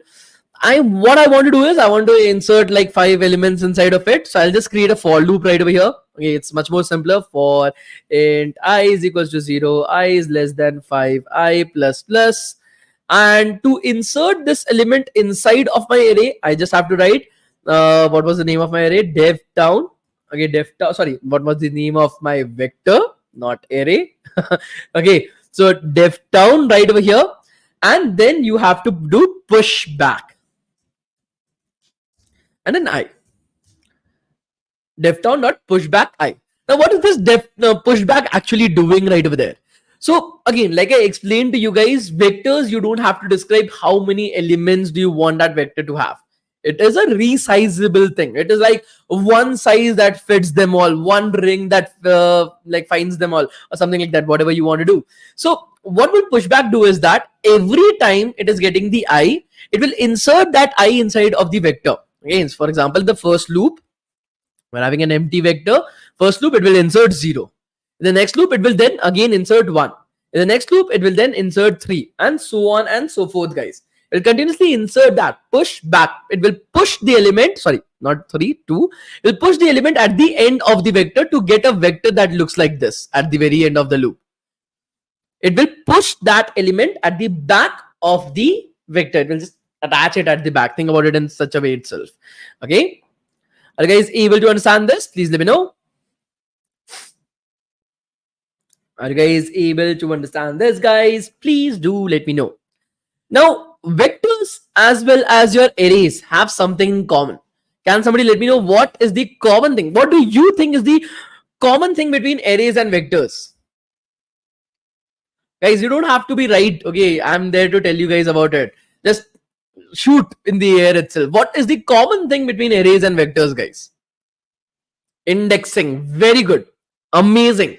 What I want to do is I want to insert like 5 elements inside of it. So I'll just create a for loop right over here. Okay, it's much more simpler. For int I is equals to 0, I is less than 5, I plus plus. And to insert this element inside of my array, I just have to write what was the name of my array? DevTown. Okay, DevTown. Sorry, what was the name of my vector? Not array. Okay, so DevTown right over here. And then you have to do push back. And then I. DevTown dot pushback I. Now, what is this pushback actually doing right over there? So again, like I explained to you guys, vectors, you don't have to describe how many elements do you want that vector to have. It is a resizable thing. It is like one size that fits them all, one ring that like finds them all, or something like that, whatever you want to do. So what will pushback do is that every time it is getting the I, it will insert that I inside of the vector. Again, for example, the first loop, when having an empty vector, first loop, it will insert 0. In the next loop, it will then again insert 1. In the next loop, it will then insert 3, and so on and so forth, guys. It will continuously insert that, push back. It will push the element, sorry, not 3, 2. It will push the element at the end of the vector to get a vector that looks like this at the very end of the loop. It will push that element at the back of the vector. It will just attach it at the back. Think about it in such a way itself. Okay. Are you guys able to understand this? Please let me know. Are you guys able to understand this, guys? Please do let me know. Now, vectors as well as your arrays have something in common. Can somebody let me know what is the common thing? What do you think is the common thing between arrays and vectors? Guys, you don't have to be right. Okay, I'm there to tell you guys about it. Just shoot in the air itself. What is the common thing between arrays and vectors, guys? Indexing. Very good. Amazing.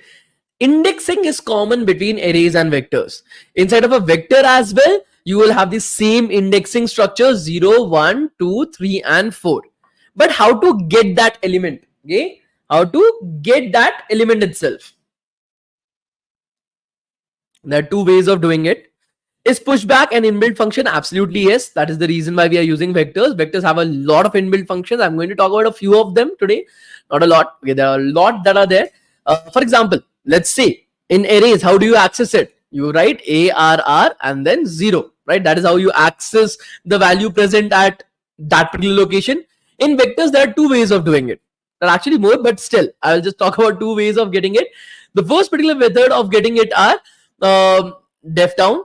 Indexing is common between arrays and vectors. Inside of a vector as well, you will have the same indexing structure 0, 1, 2, 3, and 4. But how to get that element? Okay, how to get that element itself? There are two ways of doing it. Is pushback an inbuilt function? Absolutely yes. That is the reason why we are using vectors. Vectors have a lot of inbuilt functions. I'm going to talk about a few of them today. Not a lot. Okay, there are a lot that are there. For example, let's say in arrays, how do you access it? You write ARR and then 0, right? That is how you access the value present at that particular location. In vectors, there are two ways of doing it. There are actually more, but still, I will just talk about two ways of getting it. The first particular method of getting it are DevTown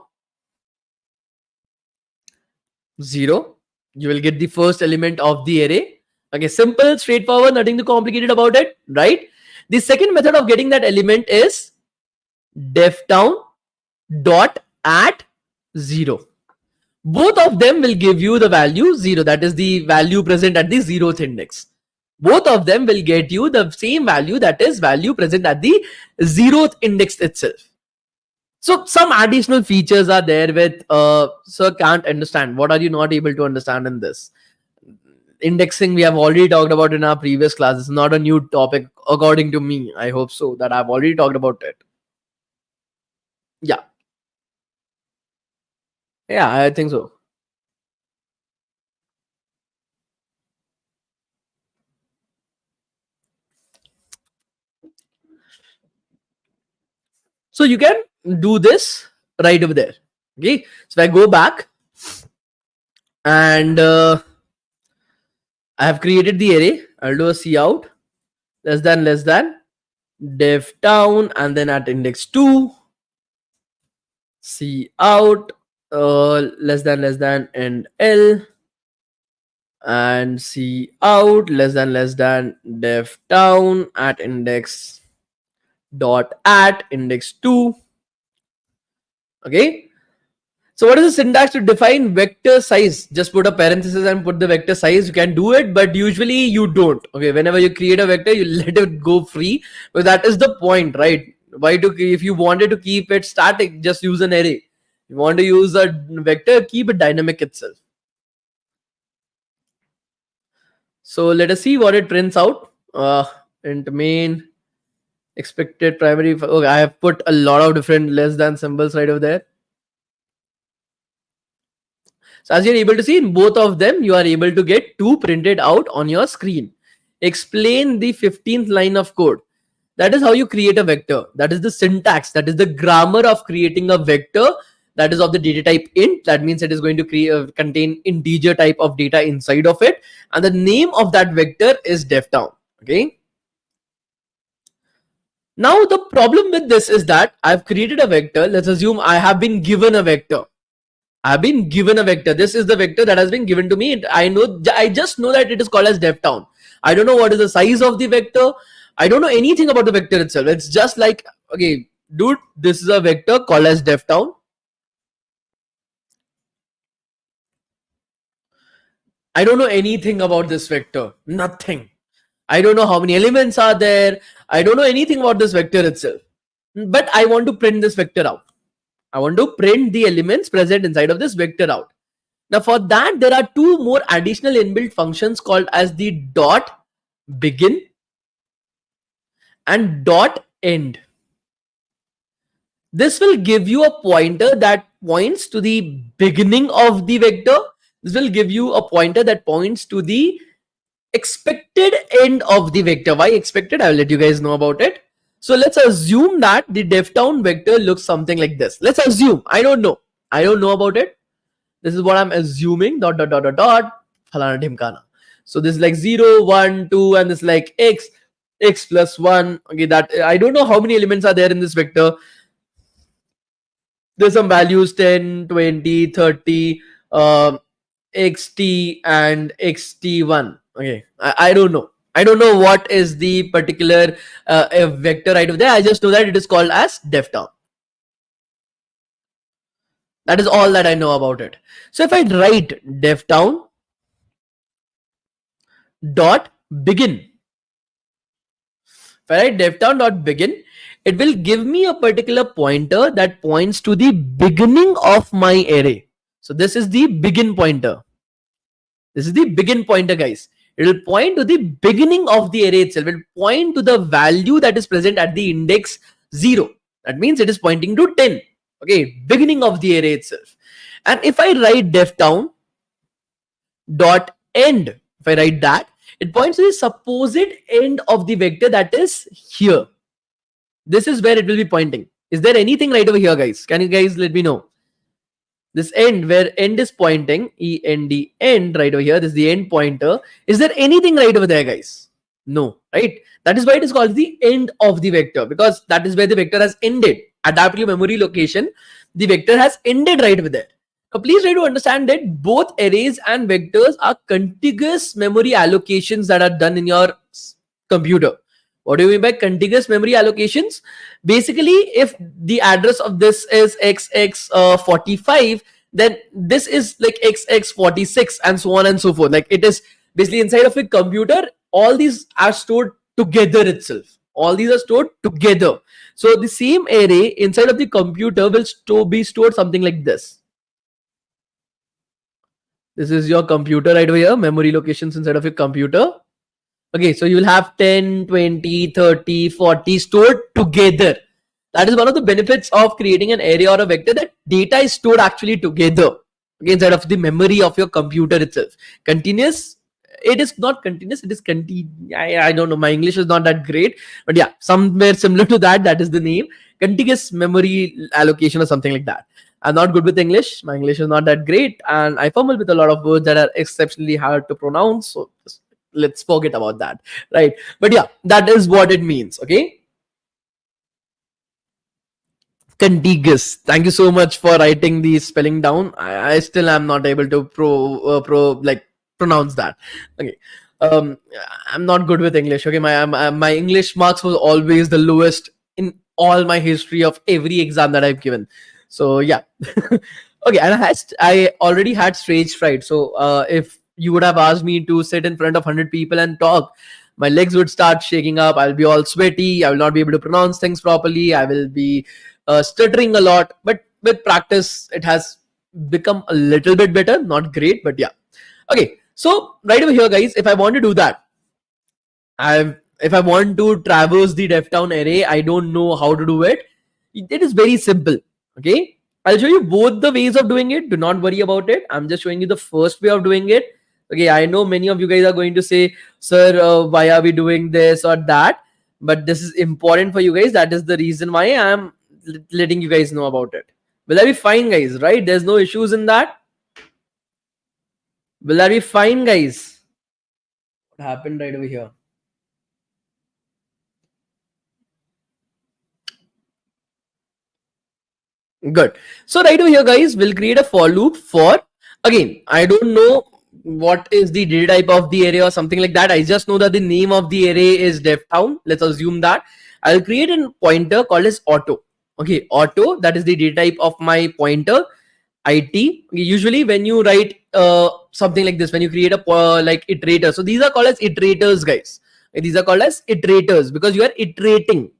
0. You will get the first element of the array. Okay, simple, straightforward, nothing too complicated about it, right? The second method of getting that element is DevTown dot at 0. Both of them will give you the value 0. That is the value present at the 0th index. Both of them will get you the same value, that is value present at the 0th index itself. So some additional features are there with sir can't understand. What are you not able to understand in this? Indexing we have already talked about in our previous class. It's not a new topic according to me. I hope so that I've already talked about it. Yeah. Yeah, I think so. So you can do this right over there. Okay. So if I go back and I have created the array, I'll do a cout less than DevTown and then at index 2 cout less than and L and cout less than DevTown at index dot at index 2. Okay, so what is the syntax to define vector size? Just put a parenthesis and put the vector size. You can do it, but usually you don't. Okay, whenever you create a vector, you let it go free, but that is the point, right? Why to, if you wanted to keep it static, just use an array. You want to use a vector, keep it dynamic itself. So let us see what it prints out. Int main expected primary. Okay, I have put a lot of different less than symbols right over there. So as you're able to see in both of them, you are able to get 2 printed out on your screen. Explain the 15th line of code. That is how you create a vector. That is the syntax. That is the grammar of creating a vector. That is of the data type int. That means it is going to contain integer type of data inside of it. And the name of that vector is DevTown. Okay. Now the problem with this is that I've created a vector. Let's assume I have been given a vector. I've been given a vector. This is the vector that has been given to me. I just know that it is called as DevTown. I don't know what is the size of the vector. I don't know anything about the vector itself. It's just like, okay, dude, this is a vector called as DevTown. I don't know anything about this vector. Nothing. I don't know how many elements are there. I don't know anything about this vector itself. But I want to print this vector out. I want to print the elements present inside of this vector out. Now for that, there are 2 more additional inbuilt functions called as the dot begin and dot end. This will give you a pointer that points to the beginning of the vector. This will give you a pointer that points to the expected end of the vector. Why expected? I will let you guys know about it. So let's assume that the DevTown vector looks something like this. Let's assume. I don't know about it. This is what I'm assuming. Dot falana dhimkana. So this is like 0, 1, 2, and this is like X. x plus 1. Okay, that I don't know how many elements are there in this vector. There's some values 10, 20, 30, xt and xt1. Okay, I don't know. I don't know what is the particular vector right over there. I just know that it is called as DevTown. That is all that I know about it. So if I write DevTown dot begin, if I write devtown dot begin, it will give me a particular pointer that points to the beginning of my array. So this is the begin pointer. This is the begin pointer, guys. It will point to the beginning of the array itself. It will point to the value that is present at the index 0. That means it is pointing to 10. Okay, beginning of the array itself. And if I write devtown dot end, if I write that, it points to the supposed end of the vector that is here. This is where it will be pointing. Is there anything right over here, guys? Can you guys let me know? This end, where end is pointing, end right over here, this is the end pointer. Is there anything right over there, guys? No, right? That is why it is called the end of the vector, because that is where the vector has ended. At that particular memory location, the vector has ended right over there. Now, please try to understand that both arrays and vectors are contiguous memory allocations that are done in your computer. What do you mean by contiguous memory allocations? Basically, if the address of this is xx45, then this is like xx46 and so on and so forth. Like it is basically inside of a computer, all these are stored together itself. All these are stored together. So the same array inside of the computer will be stored something like this. This is your computer right over here, memory locations inside of your computer. Okay, so you will have 10, 20, 30, 40 stored together. That is one of the benefits of creating an array or a vector, that data is stored actually together, okay, inside of the memory of your computer itself. Continuous, it is not continuous, it is I don't know, my English is not that great, but yeah, somewhere similar to that, that is the name. Contiguous memory allocation or something like that. I'm not good with English. My English is not that great, and I fumble with a lot of words that are exceptionally hard to pronounce. So let's forget about that, right? But yeah, that is what it means. Okay, contiguous. Thank you so much for writing the spelling down. I still am not able to pronounce that. Okay, um, I'm not good with English. Okay, my English marks was always the lowest in all my history of every exam that I've given. So yeah, okay, and I already had stage fright. So if you would have asked me to sit in front of 100 people and talk, my legs would start shaking up. I'll be all sweaty. I will not be able to pronounce things properly. I will be stuttering a lot. But with practice, it has become a little bit better. Not great, but yeah. Okay, so right over here, guys, if I want to do that, if I want to traverse the DevTown array, I don't know how to do it. It is very simple. Okay, I'll show you both the ways of doing it. Do not worry about it. I'm just showing you the first way of doing it. Okay, I know many of you guys are going to say, sir, why are we doing this or that? But this is important for you guys. That is the reason why I'm letting you guys know about it. Will that be fine, guys? Right? There's no issues in that. Will that be fine, guys? What happened right over here? Good. So right over here, guys, we'll create a for loop for, again, I don't know what is the data type of the array or something like that. I just know that the name of the array is DevTown. Let's assume that. I'll create a pointer called as auto. Okay, auto, that is the data type of my pointer. IT. Usually when you write something like this, when you create a like iterator. So these are called as iterators, guys. These are called as iterators because you are iterating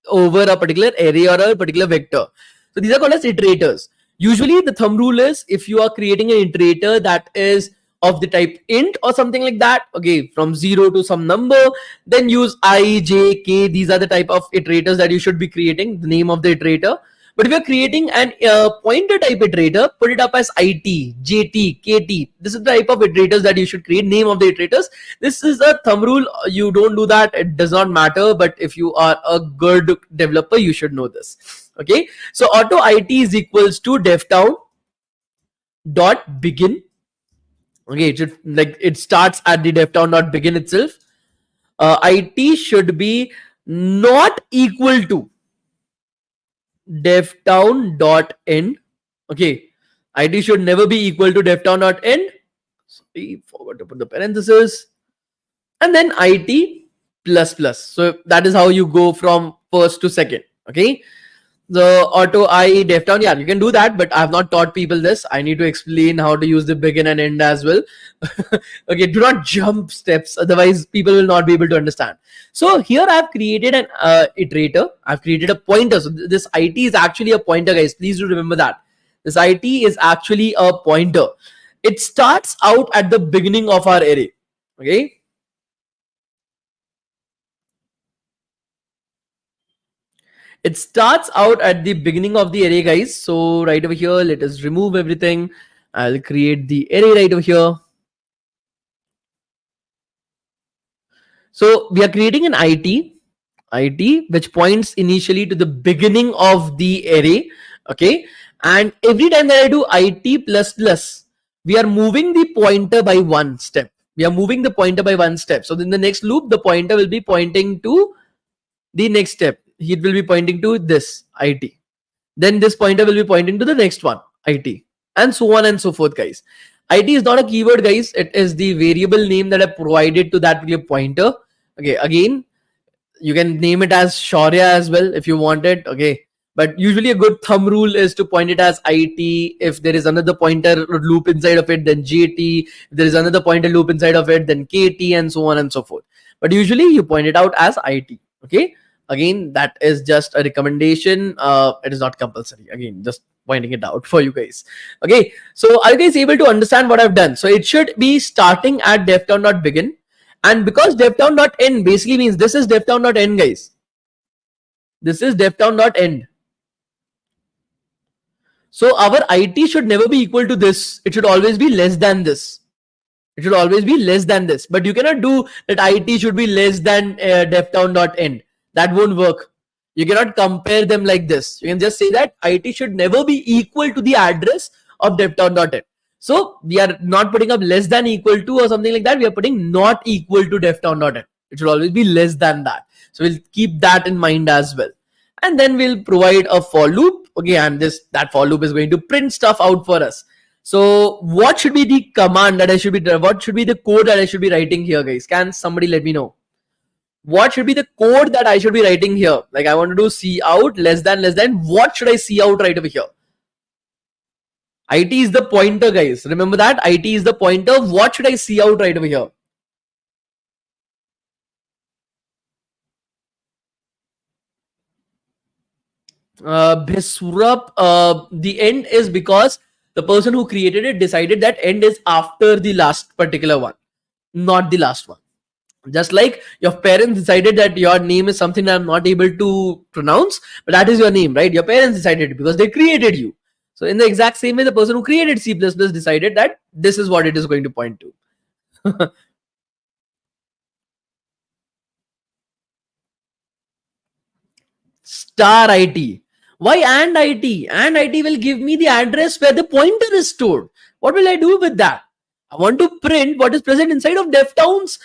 over a particular array or a particular vector. So these are called as iterators. Usually the thumb rule is if you are creating an iterator that is of the type int or something like that, okay, from 0 to some number, then use I, J, K. These are the type of iterators that you should be creating, the name of the iterator. But if you're creating an pointer type iterator, put it up as IT, JT, KT. This is the type of iterators that you should create, name of the iterators. This is a thumb rule. You don't do that. It does not matter. But if you are a good developer, you should know this. Okay. So auto IT is equals to devtown dot begin. Okay. It starts at the devtown dot begin itself. IT should be not equal to devtown.end. Okay, IT should never be equal to devtown.end. Sorry, forgot to put the parenthesis. And then IT plus plus. So that is how you go from first to second. Okay, the auto I DevTown, yeah, you can do that, but I have not taught people this. I need to explain how to use the begin and end as well. Okay, do not jump steps, otherwise people will not be able to understand. So here I've created an iterator. I've created a pointer. So this IT is actually a pointer, guys. Please do remember that. This IT is actually a pointer. It starts out at the beginning of our array. Okay. It starts out at the beginning of the array, guys. So right over here, let us remove everything. I'll create the array right over here. So we are creating an IT which points initially to the beginning of the array. Okay. And every time that I do IT plus plus, we are moving the pointer by one step. We are moving the pointer by one step. So in the next loop, the pointer will be pointing to the next step. It will be pointing to this IT. Then this pointer will be pointing to the next one, IT, and so on and so forth, guys. IT is not a keyword, guys. It is the variable name that I provided to that particular pointer. Okay, again, you can name it as Shaurya as well if you want it. Okay, but usually a good thumb rule is to point it as IT. If there is another pointer loop inside of it, then JT. If there is another pointer loop inside of it, then KT, and so on and so forth. But usually you point it out as IT. Okay. Again, that is just a recommendation. It is not compulsory. Again, just pointing it out for you guys. Okay, so are you guys able to understand what I've done? So it should be starting at devtown.begin, and because devtown.end basically means this is devtown.end, guys. This is devtown.end. So our IT should never be equal to this. It should always be less than this. It should always be less than this. But you cannot do that IT should be less than devtown.end. That won't work. You cannot compare them like this. You can just say that IT should never be equal to the address of devtown.end. So we are not putting up less than equal to or something like that. We are putting not equal to devtown.end. It should always be less than that. So we'll keep that in mind as well. And then we'll provide a for loop. Okay, and that for loop is going to print stuff out for us. So what should be the command that I should be, what should be the code that I should be writing here, guys? Can somebody let me know? What should be the code that I should be writing here? Like I want to do C out less than. What should I see out right over here? IT is the pointer, guys. Remember that IT is the pointer. What should I see out right over here? Bhisurap, the end is because the person who created it decided that end is after the last particular one, not the last one. Just like your parents decided that your name is something that I'm not able to pronounce, but that is your name, right? Your parents decided it because they created you. So in the exact same way, the person who created C++ decided that this is what it is going to point to. Star IT. Why and IT? And IT will give me the address where the pointer is stored. What will I do with that? I want to print what is present inside of DevTown's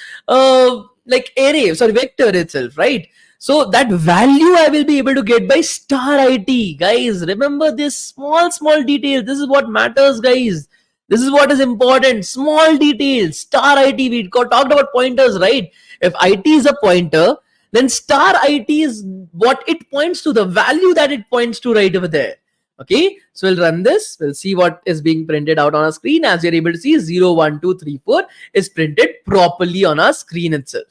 like array, sorry, vector itself, right? So that value I will be able to get by star IT. Guys, remember this small detail. This is what matters, guys. This is what is important. Small details. Star IT. We talked about pointers, right? If IT is a pointer, then star IT is what it points to, the value that it points to right over there. Okay, so we'll run this. We'll see what is being printed out on our screen. As you're able to see, 0, 1, 2, 3, 4 is printed properly on our screen itself.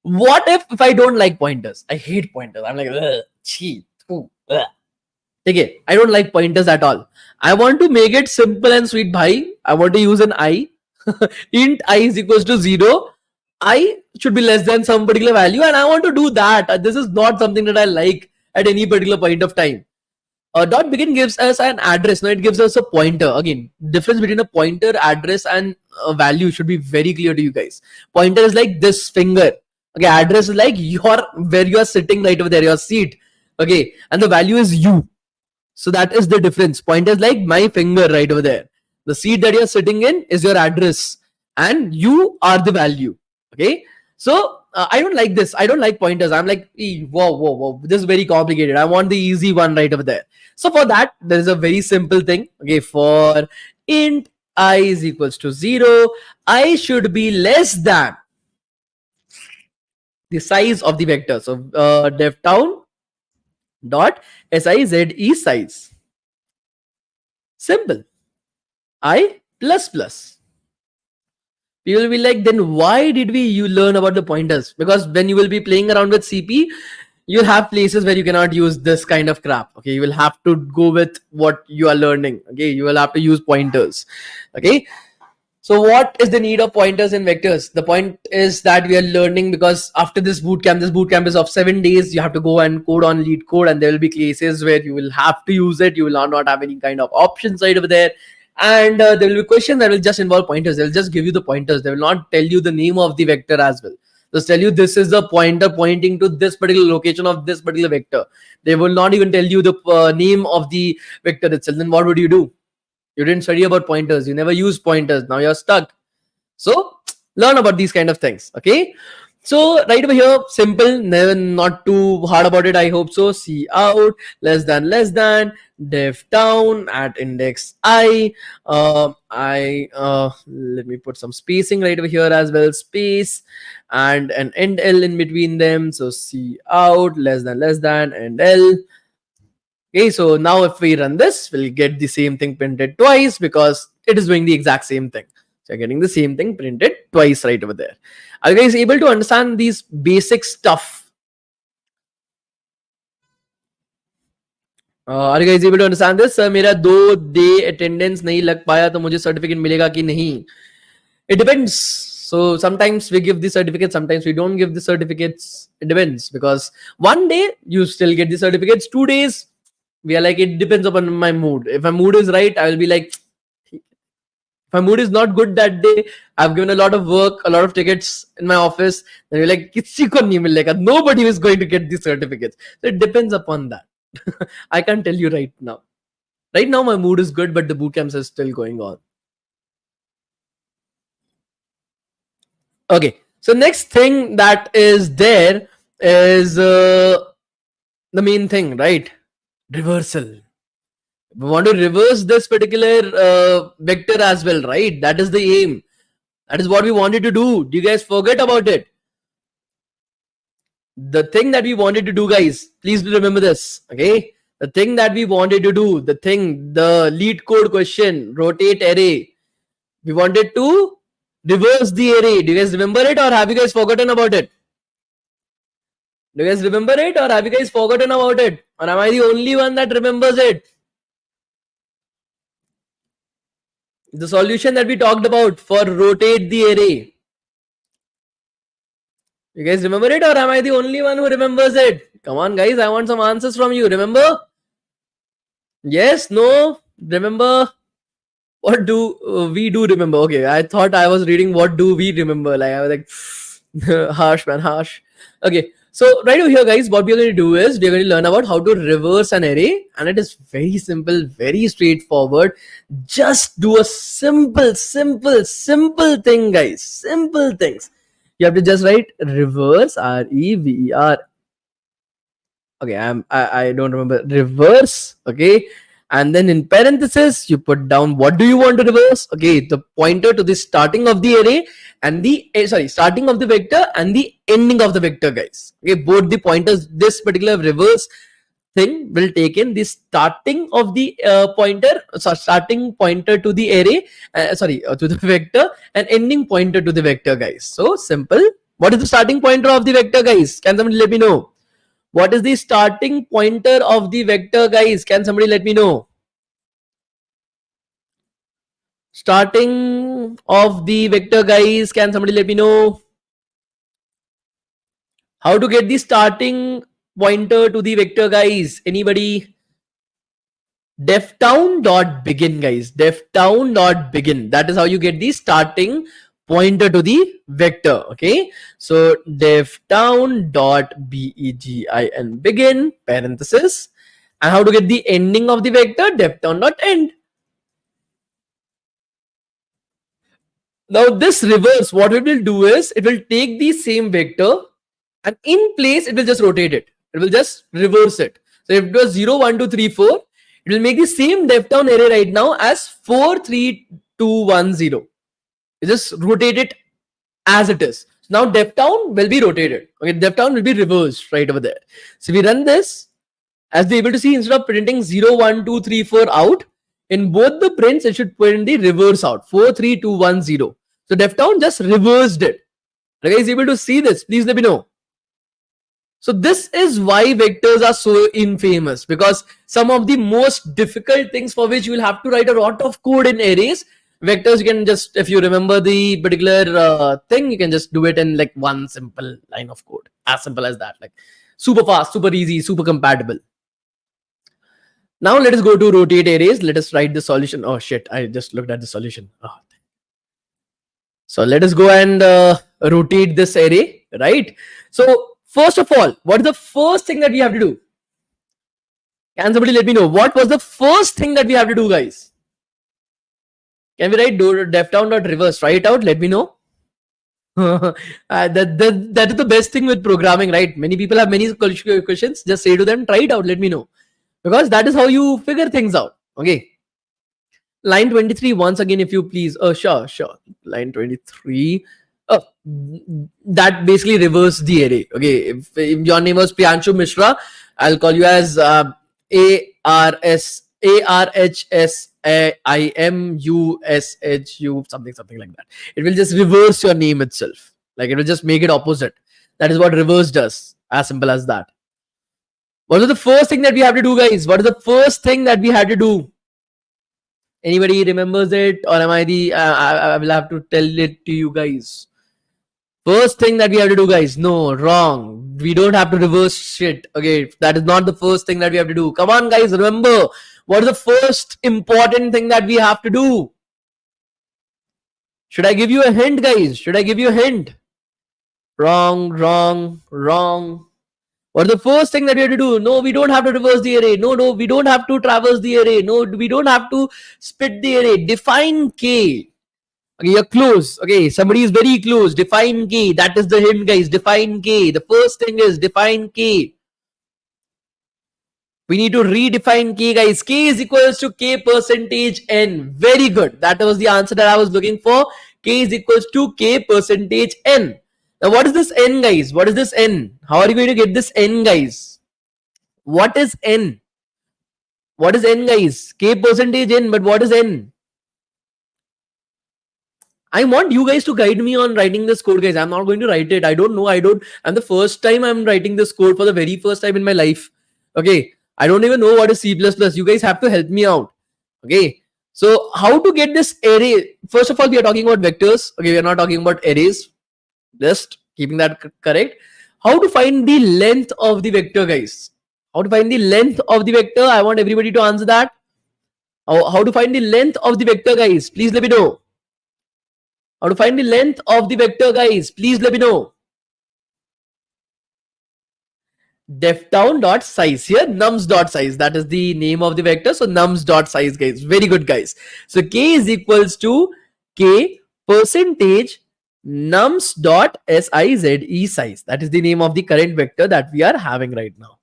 What if I don't like pointers? I hate pointers. I'm like, cheat. Okay, I don't like pointers at all. I want to make it simple and sweet, bhai. I want to use an I. Int I is equals to 0. I should be less than some particular value, and I want to do that. This is not something that I like at any particular point of time. Dot begin gives us an address. Now it gives us a pointer. Again, difference between a pointer, address, and a value should be very clear to you guys. Pointer is like this finger. Okay, address is like where you are sitting right over there, your seat. Okay, and the value is you. So that is the difference. Pointer is like my finger right over there. The seat that you're sitting in is your address, and you are the value. Okay, so I don't like this. I don't like pointers. I'm like, whoa, whoa, whoa. This is very complicated. I want the easy one right over there. So for that, there is a very simple thing. Okay, for int I is equals to 0, I should be less than the size of the vector. So DevTown dot size size. Simple. I plus plus. You will be like, then why did we you learn about the pointers? Because when you will be playing around with CP, you'll have places where you cannot use this kind of crap. Okay, you will have to go with what you are learning. Okay, you will have to use pointers. Okay, so what is the need of pointers and vectors? The point is that we are learning because after this boot camp is of 7 days. You have to go and code on lead code, and there will be cases where you will have to use it. You will not have any kind of options right over there. And there will be questions that will just involve pointers. They'll just give you the pointers. They will not tell you the name of the vector as well. Just tell you this is the pointer pointing to this particular location of this particular vector. They will not even tell you the name of the vector itself. Then what would you do? You didn't study about pointers. You never use pointers. Now you're stuck. So learn about these kind of things. Okay. So right over here, simple, never, not too hard about it. I hope so. See out less than dev down at index I. Let me put some spacing right over here as well. Space and an end L in between them. So see out less than end L. Okay, so now if we run this, we'll get the same thing printed twice because it is doing the exact same thing. So you're getting the same thing printed twice right over there. Are you guys able to understand these basic stuff? Are you guys able to understand this? मेरा 2 day attendance नहीं लग पाया तो मुझे certificate मिलेगा कि नहीं? It depends. So sometimes we give the certificates, sometimes we don't give the certificates. It depends because one day you still get the certificates. 2 days we are like, it depends upon my mood. If my mood is right, I will be like, if my mood is not good that day, I've given a lot of work, a lot of tickets in my office, then you're like, nobody is going to get these certificates. So it depends upon that. I can't tell you right now. Right now my mood is good, but the boot camps are still going on. Okay, so next thing that is there is the main thing, right? Reversal. We want to reverse this particular vector as well, right? That is the aim. That is what we wanted to do. Do you guys forget about it? The thing that we wanted to do, guys, please do remember this. Okay, the thing that we wanted to do, the lead code question, rotate array, we wanted to reverse the array. Do you guys remember it, or have you guys forgotten about it? Do you guys remember it, or have you guys forgotten about it? Or am I the only one that remembers it? The solution that we talked about for rotate the array. You guys remember it, or am I the only one who remembers it? Come on, guys. I want some answers from you. Remember? Yes? No? Remember? What do we do remember? Okay, I thought I was reading what do we remember. Like I was like, harsh man, harsh. Okay, so right over here, guys, what we're going to do is we're going to learn about how to reverse an array, and it is very simple, very straightforward. Just do a simple thing, guys. Simple things. You have to just write reverse, rever. Okay, I don't remember reverse. Okay, and then in parentheses you put down what do you want to reverse. Okay, the pointer to the starting of the array and the starting of the vector and the ending of the vector, guys. Okay, both the pointers. This particular reverse thing will take in the starting of the starting pointer to the array, to the vector, and ending pointer to the vector, guys. So simple. What is the starting pointer of the vector, guys? Can somebody let me know? What is the starting pointer of the vector, guys? Can somebody let me know? Starting of the vector, guys. Can somebody let me know? How to get the starting pointer to the vector, guys? Anybody? DevTown.begin, guys. DevTown.begin. That is how you get the starting pointer to the vector. Okay, so devtown.begin, begin parenthesis, and how to get the ending of the vector, devtown.end. Now this reverse, what it will do is it will take the same vector and in place it will just rotate it. It will just reverse it. So if it was 0, 1, 2, 3, 4, it will make the same DevTown array right now as 4, 3, 2, 1, 0. It just rotate it as it is. So now DevTown will be rotated. Okay, DevTown will be reversed right over there. So we run this, as we're able to see, instead of printing 0, 1, 2, 3, 4 out, in both the prints, it should print the reverse out, 4, 3, 2, 1, 0. So DevTown just reversed it. Are you guys able to see this? Please let me know. So this is why vectors are so infamous, because some of the most difficult things for which you will have to write a lot of code in arrays, vectors you can just, if you remember the particular thing, you can just do it in like one simple line of code. As simple as that. Like super fast, super easy, super compatible. Now let us go to rotate arrays. Let us write the solution. Oh shit, I just looked at the solution. Oh. So let us go and rotate this array, right? So first of all, what is the first thing that we have to do? Can somebody let me know what was the first thing that we have to do, guys? Can we write devtown.reverse? Write it out, let me know. That is the best thing with programming, right? Many people have many questions. Just say to them, try it out, let me know. Because that is how you figure things out. Okay. Line 23, once again, if you please. Sure. Line 23. That basically reverse the array. Okay. If your name was Priyanshu Mishra, I'll call you as ARHSAIMUSHU, something like that. It will just reverse your name itself. Like it will just make it opposite. That is what reverse does. As simple as that. What is the first thing that we have to do, guys? What is the first thing that we had to do? Anybody remembers it, or am I the? I will have to tell it to you guys. First thing that we have to do, guys. No, wrong. We don't have to reverse shit. Okay, that is not the first thing that we have to do. Come on, guys. Remember, what is the first important thing that we have to do? Should I give you a hint, guys? Should I give you a hint? Wrong. What is the first thing that we have to do? No, we don't have to reverse the array. No, we don't have to traverse the array. No, we don't have to split the array. Define K. Okay, you're close. Okay, somebody is very close. Define K. That is the hint, guys. Define K. The first thing is define K. We need to redefine K, guys. K is equals to K percentage N. Very good. That was the answer that I was looking for. K is equals to K percentage N. Now, what is this N, guys? What is this N? How are you going to get this N, guys? What is N? What is N, guys? K percentage N, but what is N? I want you guys to guide me on writing this code, guys. I'm not going to write it. I don't know. I'm the first time I'm writing this code for the very first time in my life. Okay. I don't even know what is C++. You guys have to help me out. Okay. So how to get this array? First of all, we are talking about vectors. Okay. We are not talking about arrays. Just keeping that correct. How to find the length of the vector, guys? How to find the length of the vector? I want everybody to answer that. How to find the length of the vector, guys? Please let me know. How to find the length of the vector, guys? Please let me know. devtown.size here, nums.size. That is the name of the vector. So nums.size, guys. Very good, guys. So K is equals to K percentage nums.size size. That is the name of the current vector that we are having right now.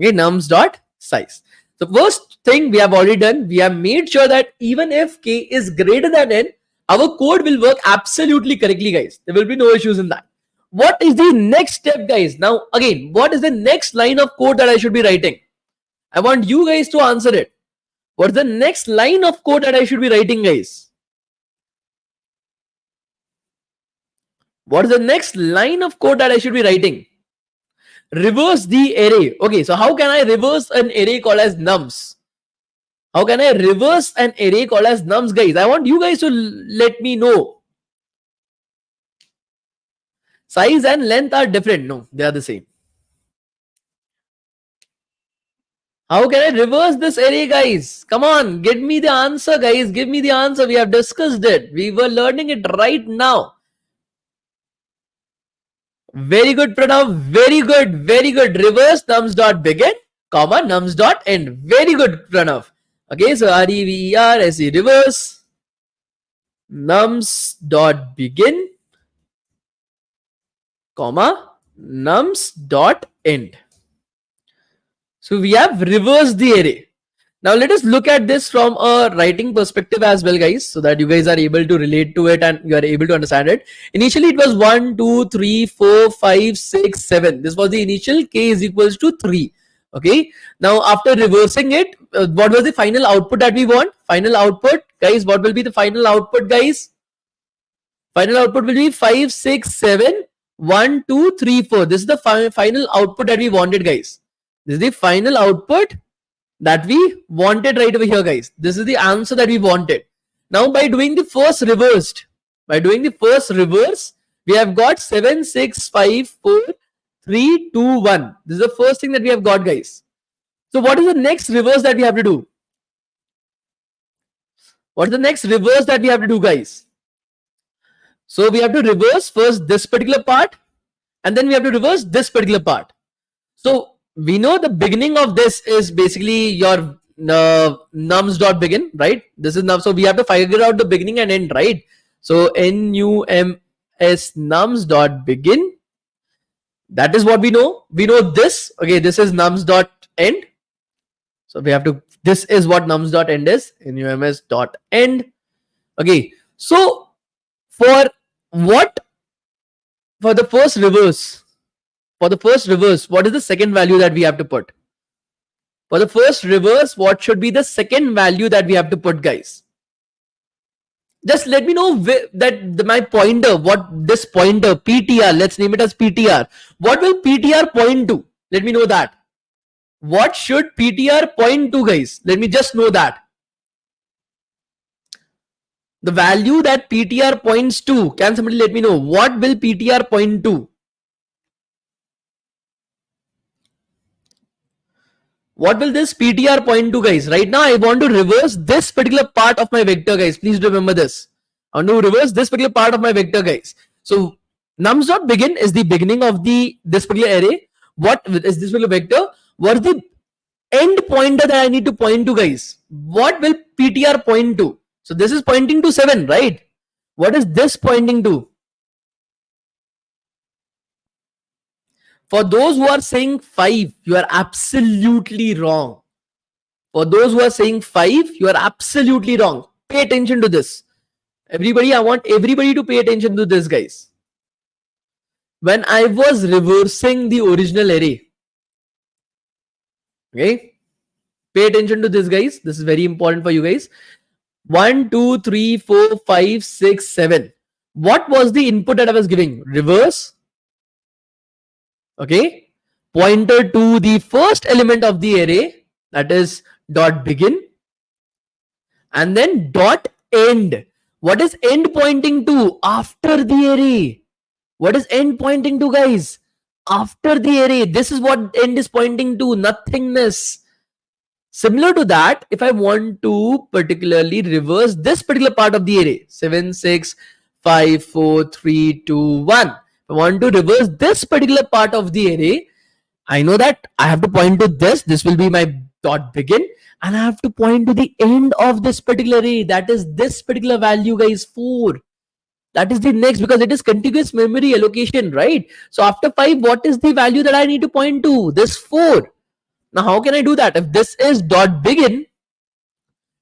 Okay, nums.size. So first thing we have already done, we have made sure that even if K is greater than N, our code will work absolutely correctly, guys. There will be no issues in that. What is the next step, guys? Now, again, what is the next line of code that I should be writing? I want you guys to answer it. What is the next line of code that I should be writing, guys? What is the next line of code that I should be writing? Reverse the array. Okay, so how can I reverse an array called as nums? How can I reverse an array called as nums, guys? I want you guys to let me know. Size and length are different. No, they are the same. How can I reverse this array, guys? Come on, give me the answer, guys. Give me the answer. We have discussed it. We were learning it right now. Very good, Pranav. Very good. Very good. Reverse nums.begin, comma, nums.end. Very good, Pranav. Okay, so reverse. nums dot begin, comma, nums dot end. So we have reversed the array. Now let us look at this from a writing perspective as well, guys, so that you guys are able to relate to it and you are able to understand it. Initially it was 1, 2, 3, 4, 5, 6, 7. This was the initial, k is equals to 3. Okay. Now after reversing it, what was the final output that we want? Final output, guys, what will be the final output, guys? Final output will be 5, 6, 7, 1, 2, 3, 4. This is the final output that we wanted, guys. This is the final output that we wanted right over here, guys. This is the answer that we wanted. Now by doing the first reverse, we have got 7, 6, 5, 4, 3, 2, 1. This is the first thing that we have got, guys. So what is the next reverse that we have to do? What is the next reverse that we have to do, guys? So we have to reverse first this particular part, and then we have to reverse this particular part. So we know the beginning of this is basically your nums dot begin, right? This is num. So we have to figure out the beginning and end, right? So nums nums dot begin. That is what we know. We know this. Okay, this is nums dot end. So we have to. This is what nums dot end is. Nums dot end. Okay. So for what? For the first reverse. For the first reverse, what is the second value that we have to put? For the first reverse, what should be the second value that we have to put, guys? Just let me know my pointer, what this pointer, PTR, let's name it as PTR. What will PTR point to? Let me know that. What should PTR point to, guys? Let me just know that. The value that PTR points to, can somebody let me know? What will PTR point to? What will this PTR point to, guys? Right now, I want to reverse this particular part of my vector, guys. Please remember this. I want to reverse this particular part of my vector, guys. So nums.begin is the beginning of this particular array. What is this particular vector? What is the end pointer that I need to point to, guys? What will PTR point to? So this is pointing to 7, right? What is this pointing to? For those who are saying 5, you are absolutely wrong. For those who are saying 5, you are absolutely wrong. Pay attention to this. Everybody, I want everybody to pay attention to this, guys. When I was reversing the original array, okay, pay attention to this, guys. This is very important for you guys. 1, 2, 3, 4, 5, 6, 7. What was the input that I was giving? Reverse. Okay, pointer to the first element of the array, that is dot begin, and then dot end. What is end pointing to? After the array. What is end pointing to, guys? After the array. This is what end is pointing to, nothingness. Similar to that, if I want to particularly reverse this particular part of the array, 7, 6, 5, 4, 3, 2, 1. I want to reverse this particular part of the array. I know that I have to point to this. This will be my dot begin, and I have to point to the end of this particular array. That is this particular value, guys, 4. That is the next, because it is contiguous memory allocation, right? So after 5, what is the value that I need to point to? This 4. Now how can I do that? If this is dot begin,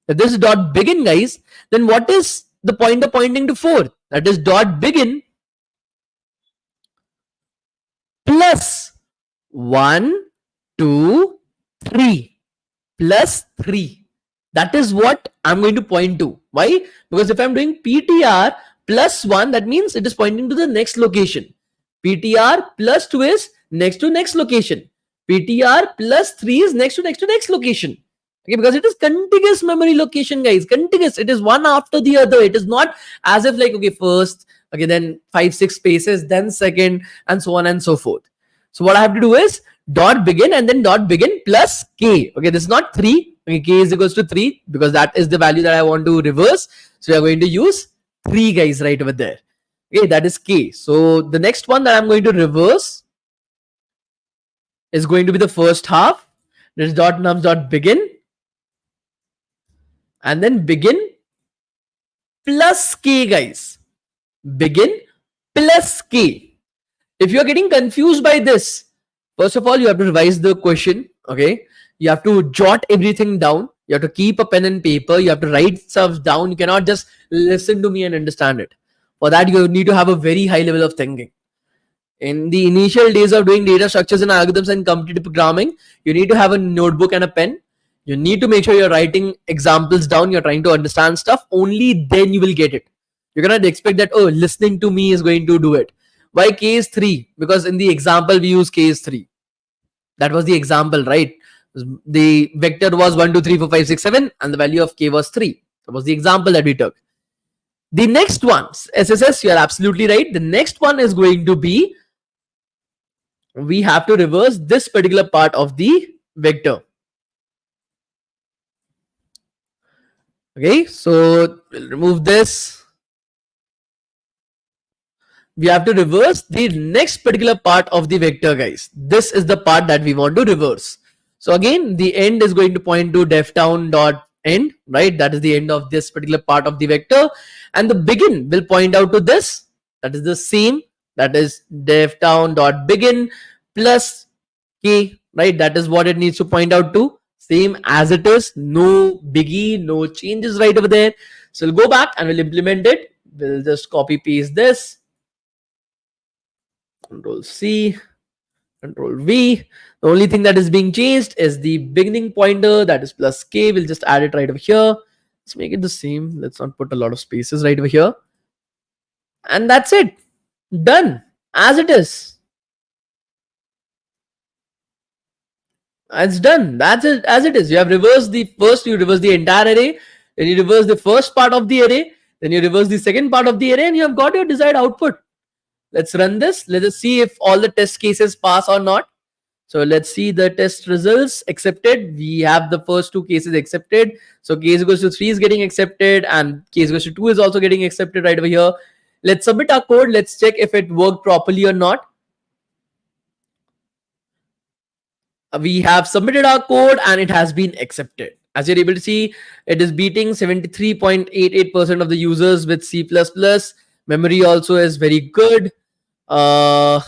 guys, then what is the pointer pointing to 4? That is dot begin plus 1, 2, 3 plus 3. That is what I'm going to point to. Why? Because if I'm doing PTR plus 1, that means it is pointing to the next location. PTR plus 2 is next to next location. PTR plus 3 is next to next location. Okay, because it is contiguous memory location, guys. Contiguous. It is one after the other. It is not as if like, okay, first, okay, then 5, 6 spaces, then second, and so on and so forth. So what I have to do is dot begin and then dot begin plus k. Okay, this is not 3. Okay, k is equals to 3 because that is the value that I want to reverse. So we are going to use 3, guys, right over there. Okay, that is k. So the next one that I'm going to reverse is going to be the first half. This is dot nums dot begin, and then begin plus k, guys. Begin plus k. If you are getting confused by this, first of all, you have to revise the question. Okay, you have to jot everything down. You have to keep a pen and paper. You have to write stuff down. You cannot just listen to me and understand it. For that, you need to have a very high level of thinking. In the initial days of doing data structures and algorithms and competitive programming, you need to have a notebook and a pen. You need to make sure you're writing examples down. You're trying to understand stuff. Only then you will get it. You cannot expect that, oh, listening to me is going to do it. Why k is 3? Because in the example we use k is 3. That was the example, right? The vector was 1, 2, 3, 4, 5, 6, 7 and the value of k was 3. That was the example that we took. The next one, SSS, you are absolutely right. The next one is going to be, we have to reverse this particular part of the vector. Okay, so we'll remove this. We have to reverse the next particular part of the vector, guys. This is the part that we want to reverse. So again, the end is going to point to DevTown dot end, right? That is the end of this particular part of the vector, and the begin will point out to this. That is the same. That is DevTown dot begin plus k, right? That is what it needs to point out to. Same as it is, no biggie, no changes right over there. So we'll go back and we'll implement it. We'll just copy paste this. Control C, Control V. The only thing that is being changed is the beginning pointer, that is plus k. We'll just add it right over here. Let's make it the same. Let's not put a lot of spaces right over here. And that's it. Done. As it is. It's done. That's it. As it is. You have reversed the first, you reverse the entire array. Then you reverse the first part of the array. Then you reverse the second part of the array and you have got your desired output. Let's run this. Let us see if all the test cases pass or not. So let's see the test results. Accepted. We have the first two cases accepted. So case equals to 3 is getting accepted and case equals to 2 is also getting accepted right over here. Let's submit our code. Let's check if it worked properly or not. We have submitted our code and it has been accepted. As you're able to see, it is beating 73.88% of the users with C++. Memory also is very good. And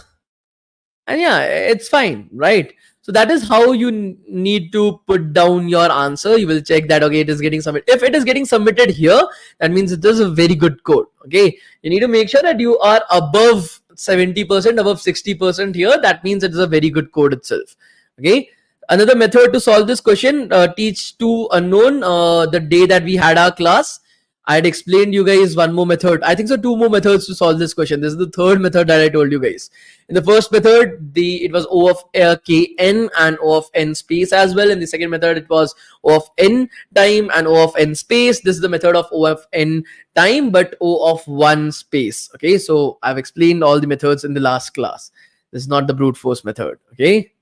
yeah, it's fine, right? So that is how you need to put down your answer. You will check that, okay, it is getting submitted. If it is getting submitted here, that means it is a very good code. Okay, you need to make sure that you are above 70%, above 60% here. That means it is a very good code itself. Okay, another method to solve this question, teach to unknown. The day that we had our class, I had explained you guys one more method. I think so 2 more methods to solve this question. This is the third method that I told you guys. In the first method, it was O of kn and O of n space as well. In the second method, it was O of n time and O of n space. This is the method of O of n time, but O of 1 space. Okay, so I've explained all the methods in the last class. This is not the brute force method. Okay.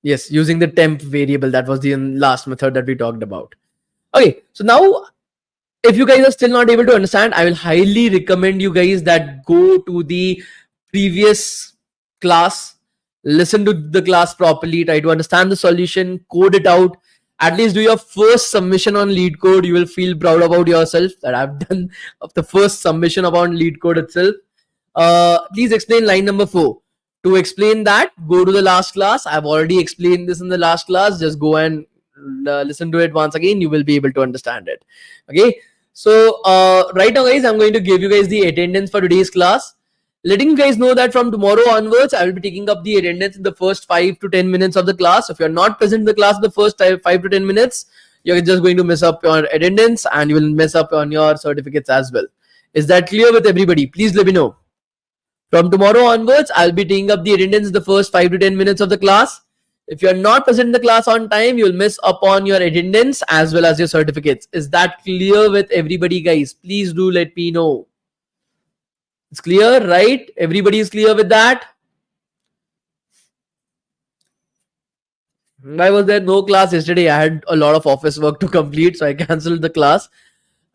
Yes, using the temp variable. That was the last method that we talked about. Okay, so now if you guys are still not able to understand, I will highly recommend you guys that go to the previous class, listen to the class properly, try to understand the solution, code it out, at least do your first submission on lead code. You will feel proud about yourself that I've done of the first submission about lead code itself. Please explain line number 4. To explain that, go to the last class. I've already explained this in the last class. Just go and listen to it once again. You will be able to understand it. Okay, so right now guys, I'm going to give you guys the attendance for today's class, letting you guys know that from tomorrow onwards I will be taking up the attendance in the first 5 to 10 minutes of the class. If you're not present in the class the first 5 to 10 minutes, you're just going to mess up your attendance and you will mess up on your certificates as well. Is that clear with everybody? Please let me know. From tomorrow onwards, I'll be taking up the attendance in the first 5 to 10 minutes of the class. If you're not present in the class on time, you'll miss upon your attendance as well as your certificates. Is that clear with everybody, guys? Please do let me know. It's clear, right? Everybody is clear with that? Why was there no class yesterday? I had a lot of office work to complete, so I cancelled the class.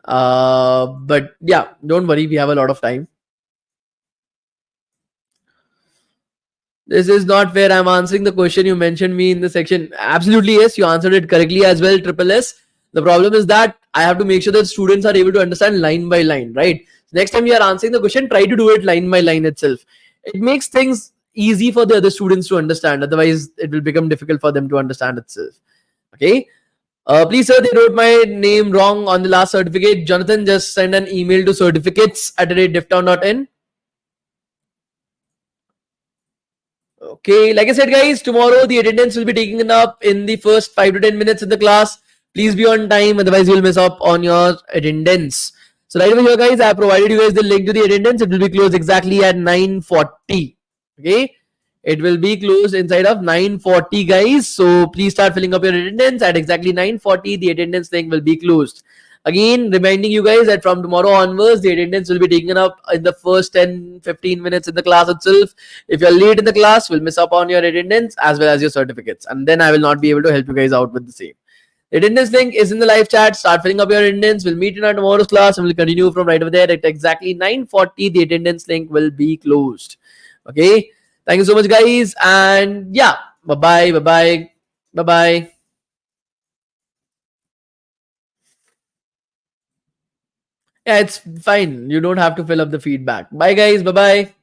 But yeah, don't worry, we have a lot of time. This is not fair. I'm answering the question you mentioned me in the section. Absolutely, yes. You answered it correctly as well, Triple S. The problem is that I have to make sure that students are able to understand line by line, right? Next time you are answering the question, try to do it line by line itself. It makes things easy for the other students to understand. Otherwise, it will become difficult for them to understand itself. Okay. Please, sir, they wrote my name wrong on the last certificate. Jonathan, just send an email to certificates@devtown.in. Okay, like I said, guys, tomorrow the attendance will be taken up in the first 5 to 10 minutes in the class. Please be on time, otherwise you'll miss up on your attendance. So right over here, guys, I have provided you guys the link to the attendance. It will be closed exactly at 9:40. Okay, it will be closed inside of 9:40, guys. So please start filling up your attendance at exactly 9:40. The attendance link will be closed. Again, reminding you guys that from tomorrow onwards, the attendance will be taken up in the first 10-15 minutes in the class itself. If you're late in the class, we'll miss up on your attendance as well as your certificates. And then I will not be able to help you guys out with the same. The attendance link is in the live chat. Start filling up your attendance. We'll meet in our tomorrow's class and we'll continue from right over there at exactly 9:40. The attendance link will be closed. Okay. Thank you so much, guys. And yeah, bye-bye. Bye-bye. Bye-bye. Yeah, it's fine. You don't have to fill up the feedback. Bye, guys. Bye-bye.